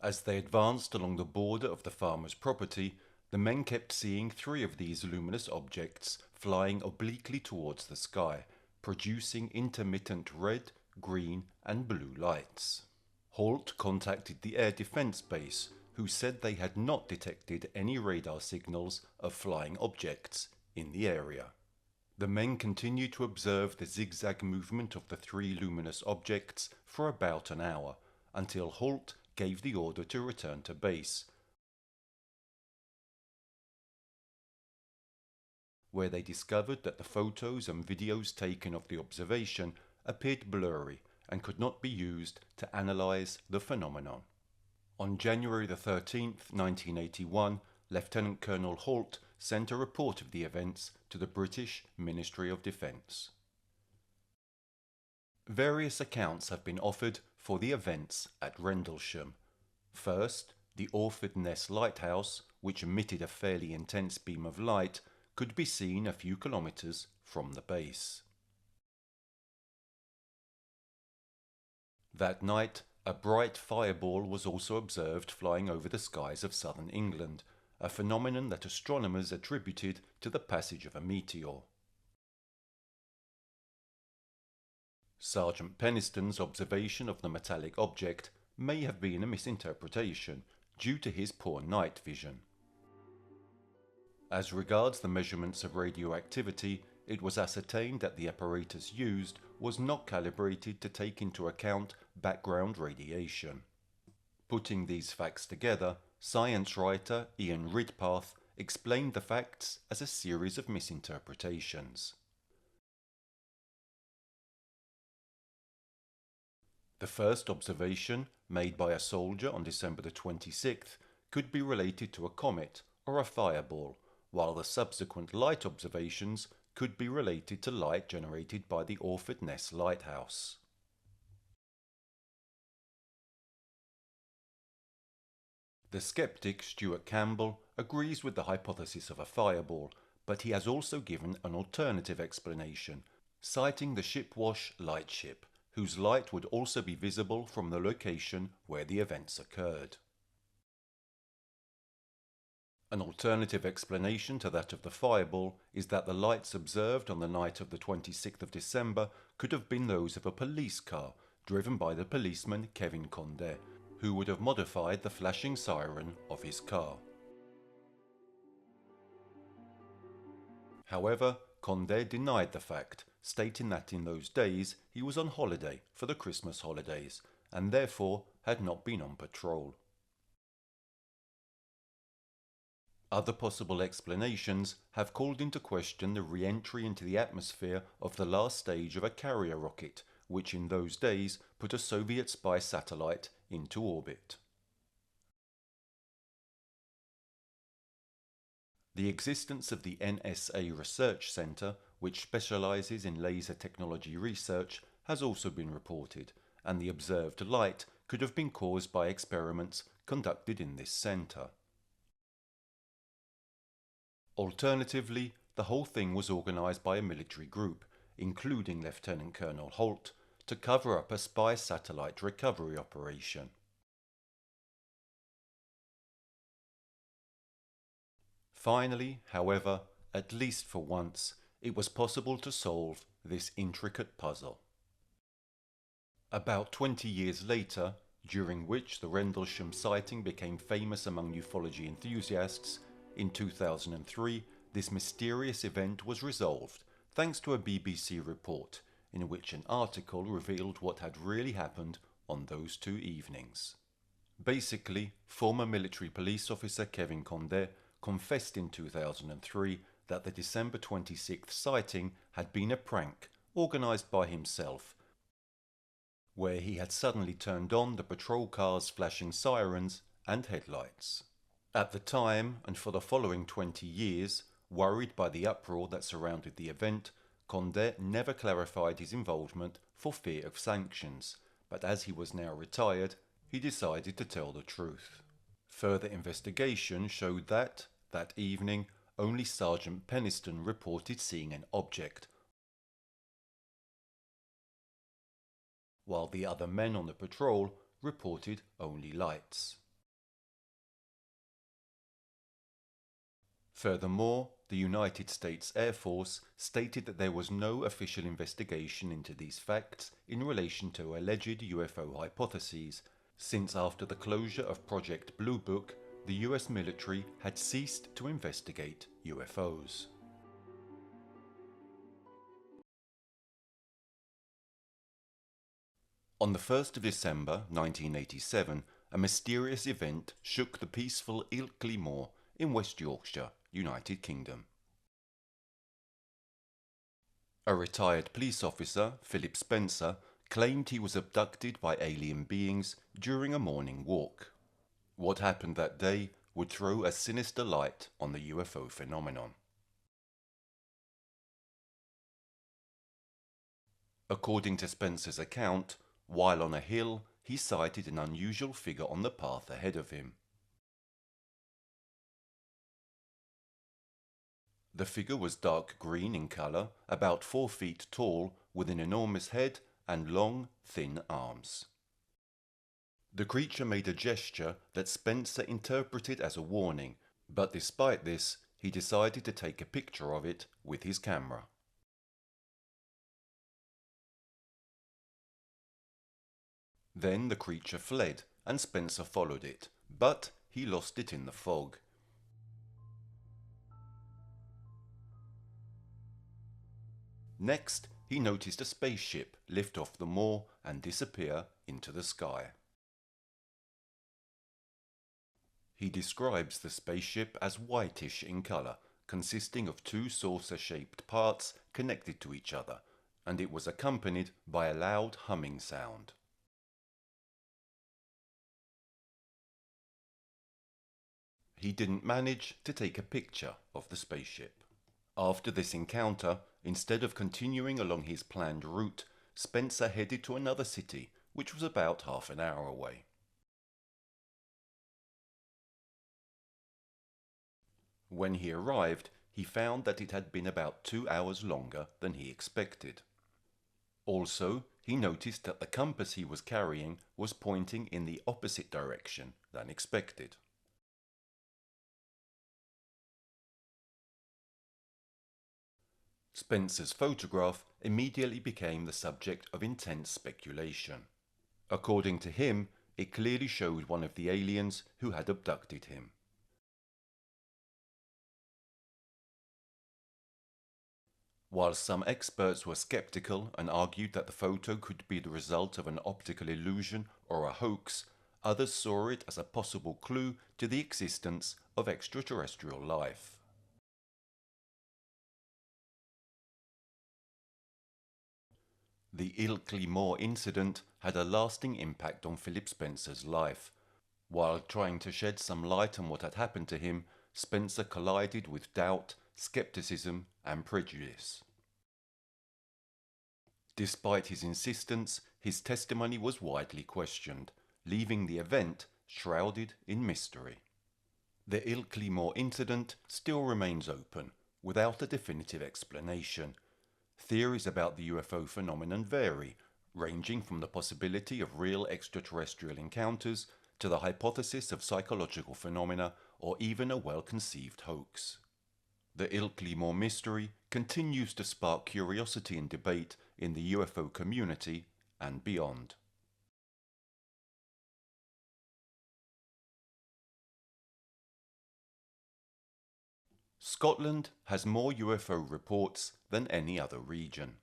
As they advanced along the border of the farmer's property, the men kept seeing 3 of these luminous objects flying obliquely towards the sky, producing intermittent red, green, and blue lights. Holt contacted the Air Defense Base, who said they had not detected any radar signals of flying objects in the area. The men continued to observe the zigzag movement of the 3 luminous objects for about an hour, until Holt gave the order to return to base, where they discovered that the photos and videos taken of the observation appeared blurry and could not be used to analyse the phenomenon. On January the 13th, 1981, Lieutenant Colonel Holt sent a report of the events to the British Ministry of Defence. Various accounts have been offered for the events at Rendlesham. First, the Orford Ness Lighthouse, which emitted a fairly intense beam of light, could be seen a few kilometres from the base. That night, a bright fireball was also observed flying over the skies of southern England, a phenomenon that astronomers attributed to the passage of a meteor. Sergeant Peniston's observation of the metallic object may have been a misinterpretation due to his poor night vision. As regards the measurements of radioactivity, it was ascertained that the apparatus used was not calibrated to take into account background radiation. Putting these facts together, science writer Ian Ridpath explained the facts as a series of misinterpretations. The first observation, made by a soldier on December the 26th, could be related to a comet or a fireball, while the subsequent light observations could be related to light generated by the Orford Ness Lighthouse. The skeptic Stuart Campbell agrees with the hypothesis of a fireball, but he has also given an alternative explanation, citing the Shipwash lightship, whose light would also be visible from the location where the events occurred. An alternative explanation to that of the fireball is that the lights observed on the night of the 26th of December could have been those of a police car driven by the policeman Kevin Condé, who would have modified the flashing siren of his car. However, Condé denied the fact, stating that in those days he was on holiday for the Christmas holidays and therefore had not been on patrol. Other possible explanations have called into question the re-entry into the atmosphere of the last stage of a carrier rocket, which in those days put a Soviet spy satellite into orbit. The existence of the NSA Research Center, which specializes in laser technology research, has also been reported, and the observed light could have been caused by experiments conducted in this center. Alternatively, the whole thing was organized by a military group, including Lieutenant Colonel Holt, to cover up a spy satellite recovery operation. Finally, however, at least for once, it was possible to solve this intricate puzzle. About 20 years later, during which the Rendlesham sighting became famous among ufology enthusiasts, in 2003, this mysterious event was resolved thanks to a BBC report in which an article revealed what had really happened on those 2 evenings. Basically, former military police officer Kevin Condé confessed in 2003 that the December 26th sighting had been a prank organised by himself, where he had suddenly turned on the patrol car's flashing sirens and headlights. At the time, and for the following 20 years, worried by the uproar that surrounded the event, Condé never clarified his involvement for fear of sanctions, but as he was now retired, he decided to tell the truth. Further investigation showed that evening, only Sergeant Peniston reported seeing an object, while the other men on the patrol reported only lights. Furthermore, the United States Air Force stated that there was no official investigation into these facts in relation to alleged UFO hypotheses, since after the closure of Project Blue Book, the US military had ceased to investigate UFOs. On the 1st of December 1987, a mysterious event shook the peaceful Ilkley Moor in West Yorkshire, United Kingdom. A retired police officer, Philip Spencer, claimed he was abducted by alien beings during a morning walk. What happened that day would throw a sinister light on the UFO phenomenon. According to Spencer's account, while on a hill, he sighted an unusual figure on the path ahead of him. The figure was dark green in colour, about 4 feet tall, with an enormous head and long, thin arms. The creature made a gesture that Spencer interpreted as a warning, but despite this, he decided to take a picture of it with his camera. Then the creature fled, and Spencer followed it, but he lost it in the fog. Next, he noticed a spaceship lift off the moor and disappear into the sky. He describes the spaceship as whitish in colour, consisting of 2 saucer-shaped parts connected to each other, and it was accompanied by a loud humming sound. He didn't manage to take a picture of the spaceship. After this encounter, instead of continuing along his planned route, Spencer headed to another city, which was about half an hour away. When he arrived, he found that it had been about 2 hours longer than he expected. Also, he noticed that the compass he was carrying was pointing in the opposite direction than expected. Spencer's photograph immediately became the subject of intense speculation. According to him, it clearly showed one of the aliens who had abducted him. While some experts were skeptical and argued that the photo could be the result of an optical illusion or a hoax, others saw it as a possible clue to the existence of extraterrestrial life. The Ilkley Moor incident had a lasting impact on Philip Spencer's life. While trying to shed some light on what had happened to him, Spencer collided with doubt, skepticism, and prejudice. Despite his insistence, his testimony was widely questioned, leaving the event shrouded in mystery. The Ilkley Moor incident still remains open, without a definitive explanation. Theories about the UFO phenomenon vary, ranging from the possibility of real extraterrestrial encounters to the hypothesis of psychological phenomena or even a well-conceived hoax. The Ilkley Moor mystery continues to spark curiosity and debate in the UFO community and beyond. Scotland has more UFO reports than any other region.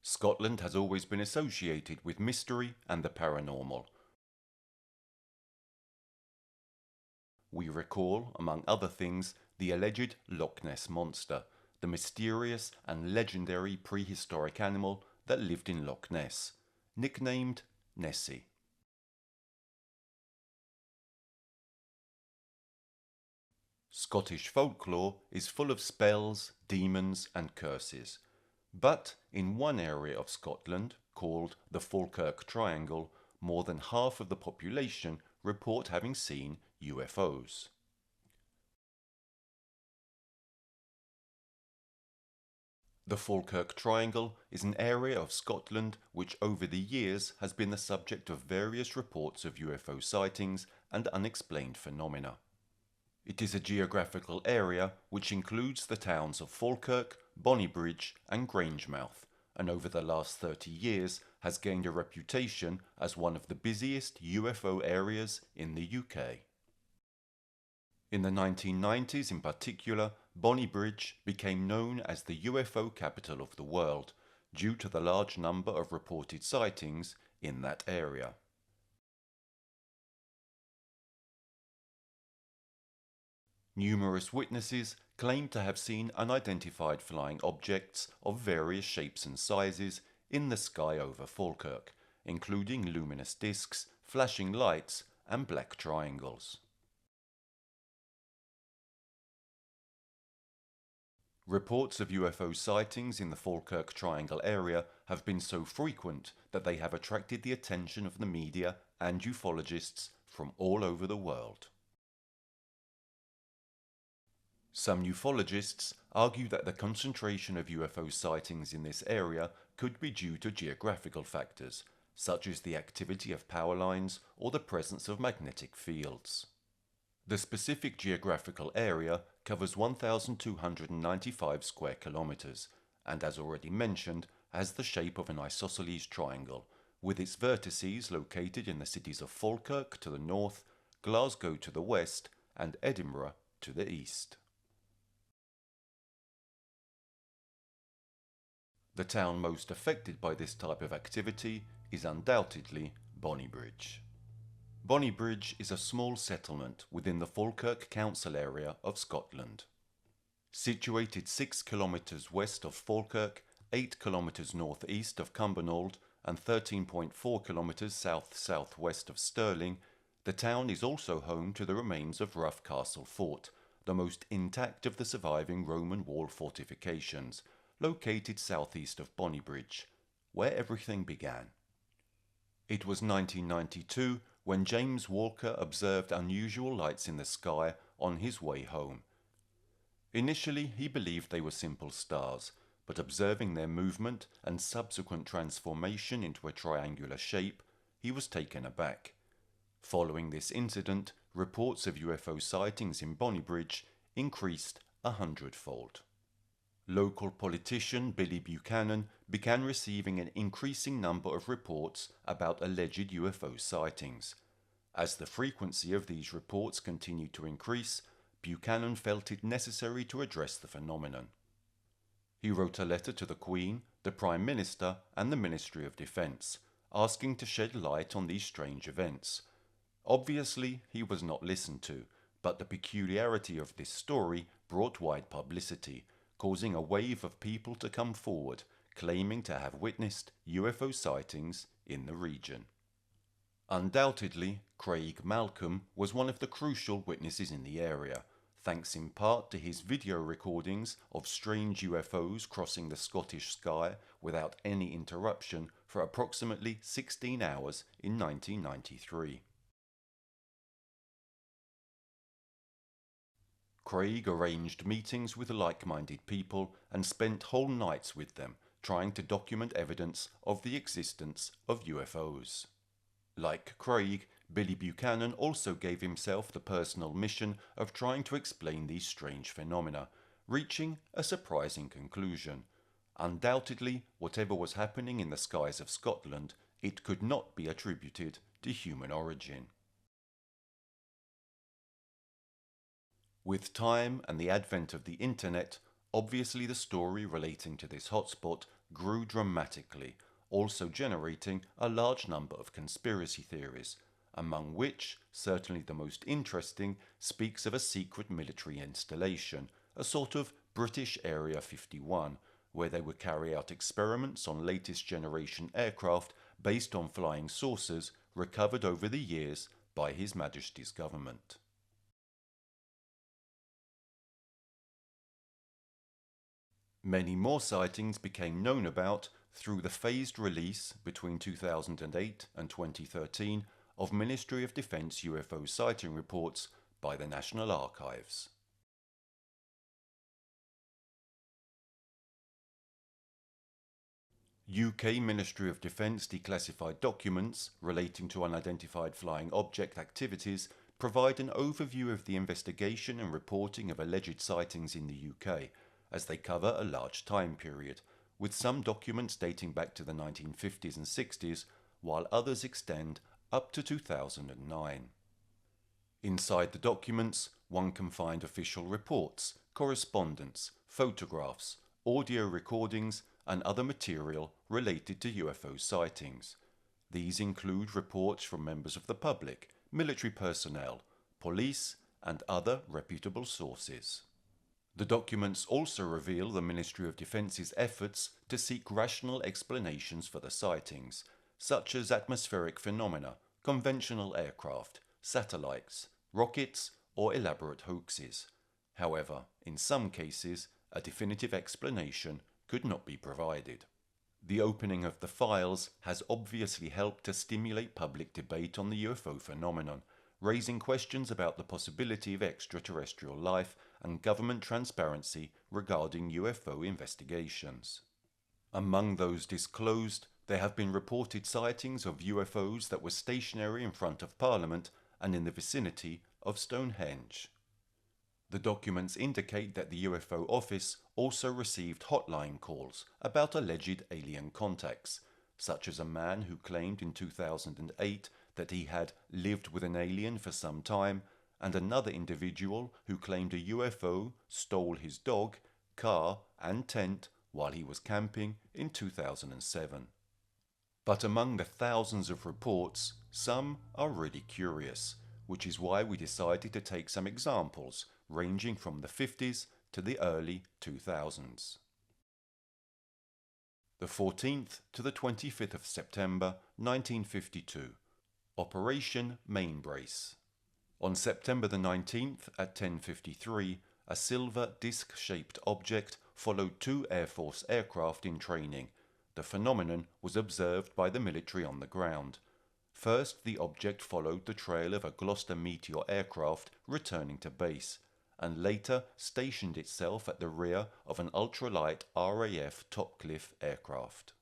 Scotland has always been associated with mystery and the paranormal. We recall, among other things, the alleged Loch Ness Monster, the mysterious and legendary prehistoric animal that lived in Loch Ness, nicknamed Nessie. Scottish folklore is full of spells, demons and curses. But in one area of Scotland, called the Falkirk Triangle, more than half of the population report having seen UFOs. The Falkirk Triangle is an area of Scotland which over the years has been the subject of various reports of UFO sightings and unexplained phenomena. It is a geographical area which includes the towns of Falkirk, Bonnybridge and Grangemouth, and over the last 30 years has gained a reputation as one of the busiest UFO areas in the UK. In the 1990s in particular, Bonnybridge became known as the UFO capital of the world due to the large number of reported sightings in that area. Numerous witnesses claim to have seen unidentified flying objects of various shapes and sizes in the sky over Falkirk, including luminous discs, flashing lights and black triangles. Reports of UFO sightings in the Falkirk Triangle area have been so frequent that they have attracted the attention of the media and ufologists from all over the world. Some ufologists argue that the concentration of UFO sightings in this area could be due to geographical factors, such as the activity of power lines or the presence of magnetic fields. The specific geographical area covers 1,295 square kilometers and, as already mentioned, has the shape of an isosceles triangle, with its vertices located in the cities of Falkirk to the north, Glasgow to the west and Edinburgh to the east. The town most affected by this type of activity is undoubtedly Bonnybridge. Bonnybridge is a small settlement within the Falkirk Council area of Scotland. Situated 6 kilometres west of Falkirk, 8 kilometres north-east of Cumbernauld and 13.4 kilometres south-southwest of Stirling, the town is also home to the remains of Rough Castle Fort, the most intact of the surviving Roman wall fortifications, located southeast of Bonnybridge, where everything began. It was 1992 when James Walker observed unusual lights in the sky on his way home. Initially, he believed they were simple stars, but observing their movement and subsequent transformation into a triangular shape, he was taken aback. Following this incident, reports of UFO sightings in Bonnybridge increased 100-fold. Local politician Billy Buchanan began receiving an increasing number of reports about alleged UFO sightings. As the frequency of these reports continued to increase, Buchanan felt it necessary to address the phenomenon. He wrote a letter to the Queen, the Prime Minister, and the Ministry of Defence, asking to shed light on these strange events. Obviously, he was not listened to, but the peculiarity of this story brought wide publicity, causing a wave of people to come forward, claiming to have witnessed UFO sightings in the region. Undoubtedly, Craig Malcolm was one of the crucial witnesses in the area, thanks in part to his video recordings of strange UFOs crossing the Scottish sky without any interruption for approximately 16 hours in 1993. Craig arranged meetings with like-minded people and spent whole nights with them, trying to document evidence of the existence of UFOs. Like Craig, Billy Buchanan also gave himself the personal mission of trying to explain these strange phenomena, reaching a surprising conclusion. Undoubtedly, whatever was happening in the skies of Scotland, it could not be attributed to human origin. With time and the advent of the internet, obviously the story relating to this hotspot grew dramatically, also generating a large number of conspiracy theories, among which certainly the most interesting speaks of a secret military installation, a sort of British Area 51, where they would carry out experiments on latest generation aircraft based on flying saucers recovered over the years by His Majesty's government. Many more sightings became known about through the phased release between 2008 and 2013 of Ministry of Defence UFO sighting reports by the National Archives. UK Ministry of Defence declassified documents relating to unidentified flying object activities provide an overview of the investigation and reporting of alleged sightings in the UK, as they cover a large time period, with some documents dating back to the 1950s and 60s, while others extend up to 2009. Inside the documents, one can find official reports, correspondence, photographs, audio recordings, and other material related to UFO sightings. These include reports from members of the public, military personnel, police, and other reputable sources. The documents also reveal the Ministry of Defence's efforts to seek rational explanations for the sightings, such as atmospheric phenomena, conventional aircraft, satellites, rockets, or elaborate hoaxes. However, in some cases, a definitive explanation could not be provided. The opening of the files has obviously helped to stimulate public debate on the UFO phenomenon, raising questions about the possibility of extraterrestrial life and government transparency regarding UFO investigations. Among those disclosed, there have been reported sightings of UFOs that were stationary in front of Parliament and in the vicinity of Stonehenge. The documents indicate that the UFO office also received hotline calls about alleged alien contacts, such as a man who claimed in 2008 that he had lived with an alien for some time, and another individual who claimed a UFO stole his dog, car, and tent while he was camping in 2007. But among the thousands of reports, some are really curious, which is why we decided to take some examples ranging from the 50s to the early 2000s. The 14th to the 25th of September 1952. Operation Mainbrace. On September the 19th at 10:53, a silver disc-shaped object followed two Air Force aircraft in training. The phenomenon was observed by the military on the ground. First, the object followed the trail of a Gloucester Meteor aircraft returning to base, and later stationed itself at the rear of an ultralight RAF Topcliffe aircraft.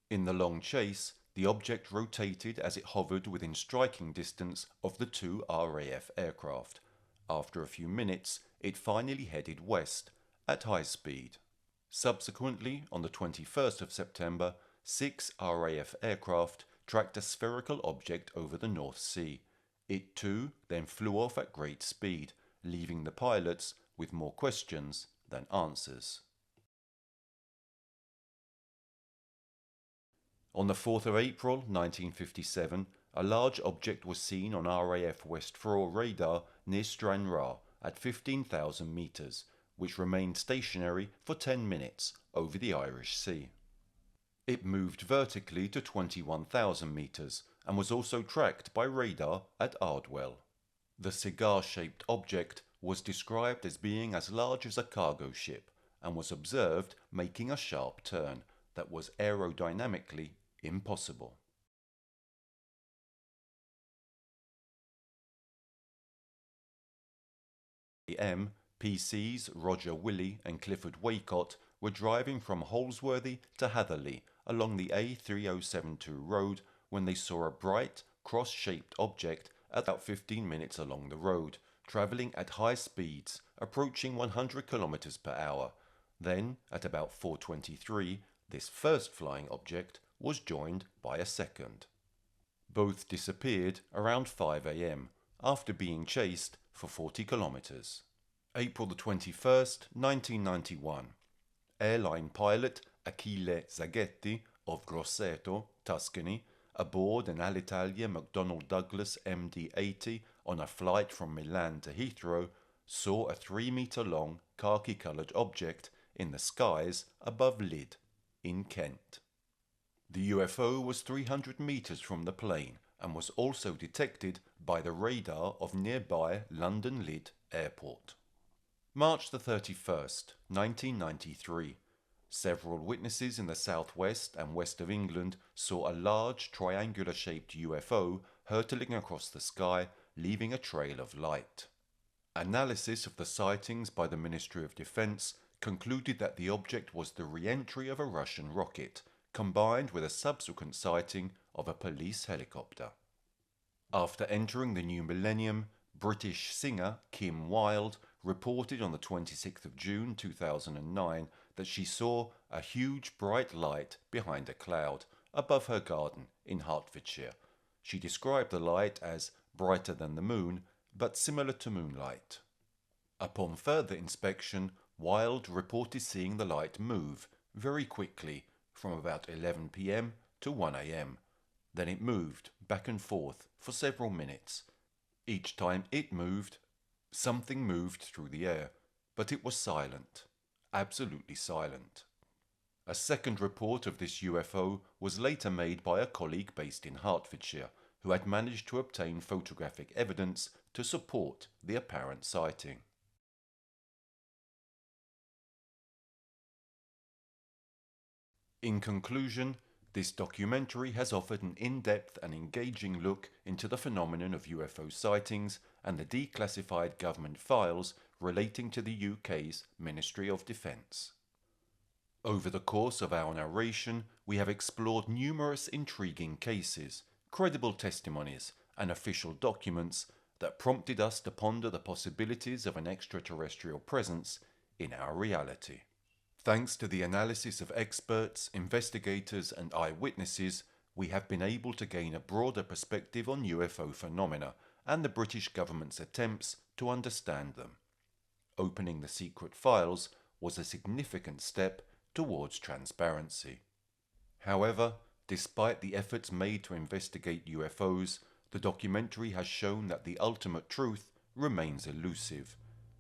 In the long chase, the object rotated as it hovered within striking distance of the two RAF aircraft. After a few minutes, it finally headed west at high speed. Subsequently, on the 21st of September, 6 RAF aircraft tracked a spherical object over the North Sea. It too then flew off at great speed, leaving the pilots with more questions than answers. On the 4th of April 1957, a large object was seen on RAF West 4 radar near Stranraer at 15,000 metres, which remained stationary for 10 minutes over the Irish Sea. It moved vertically to 21,000 metres and was also tracked by radar at Ardwell. The cigar-shaped object was described as being as large as a cargo ship and was observed making a sharp turn that was aerodynamically impossible. AM, PCs Roger Willey and Clifford Waycott were driving from Holsworthy to Hatherley along the A3072 road when they saw a bright, cross-shaped object at about 15 minutes along the road, travelling at high speeds, approaching 100 km per hour. Then, at about 4:23, this first flying object was joined by a second. Both disappeared around 5 a.m. after being chased for 40 kilometers. April the 21st, 1991. Airline pilot Achille Zaghetti of Grosseto, Tuscany, aboard an Alitalia McDonnell Douglas MD-80 on a flight from Milan to Heathrow, saw a 3-metre-long khaki-coloured object in the skies above Lydd, in Kent. The UFO was 300 metres from the plane and was also detected by the radar of nearby London Lydd Airport. March the 31st, 1993. Several witnesses in the southwest and west of England saw a large triangular-shaped UFO hurtling across the sky, leaving a trail of light. Analysis of the sightings by the Ministry of Defence concluded that the object was the re-entry of a Russian rocket, combined with a subsequent sighting of a police helicopter. After entering the new millennium, British singer Kim Wilde reported on the 26th of June 2009 that she saw a huge bright light behind a cloud above her garden in Hertfordshire. She described the light as brighter than the moon, but similar to moonlight. Upon further inspection, Wilde reported seeing the light move very quickly from about 11 p.m. to 1 a.m. Then it moved back and forth for several minutes. Each time it moved, something moved through the air, but it was silent, absolutely silent. A second report of this UFO was later made by a colleague based in Hertfordshire, who had managed to obtain photographic evidence to support the apparent sighting. In conclusion, this documentary has offered an in-depth and engaging look into the phenomenon of UFO sightings and the declassified government files relating to the UK's Ministry of Defence. Over the course of our narration, we have explored numerous intriguing cases, credible testimonies, and official documents that prompted us to ponder the possibilities of an extraterrestrial presence in our reality. Thanks to the analysis of experts, investigators, and eyewitnesses, we have been able to gain a broader perspective on UFO phenomena and the British government's attempts to understand them. Opening the secret files was a significant step towards transparency. However, despite the efforts made to investigate UFOs, the documentary has shown that the ultimate truth remains elusive.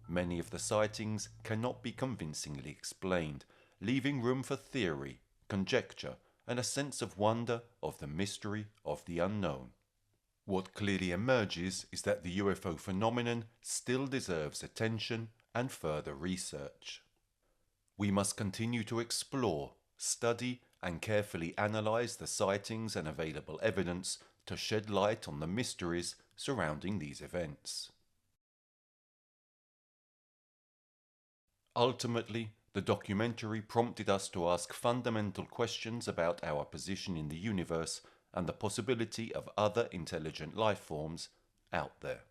Many of the sightings cannot be convincingly explained, leaving room for theory, conjecture, and a sense of wonder of the mystery of the unknown. What clearly emerges is that the UFO phenomenon still deserves attention and further research. We must continue to explore, study, and carefully analyze the sightings and available evidence to shed light on the mysteries surrounding these events. Ultimately, the documentary prompted us to ask fundamental questions about our position in the universe and the possibility of other intelligent life forms out there.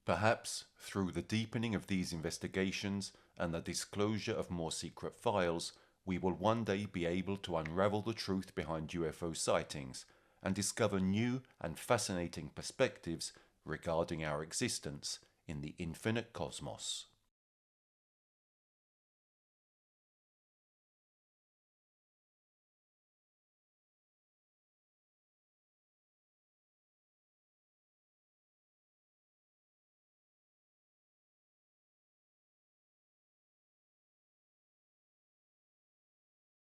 Perhaps through the deepening of these investigations and the disclosure of more secret files, we will one day be able to unravel the truth behind UFO sightings and discover new and fascinating perspectives regarding our existence in the infinite cosmos.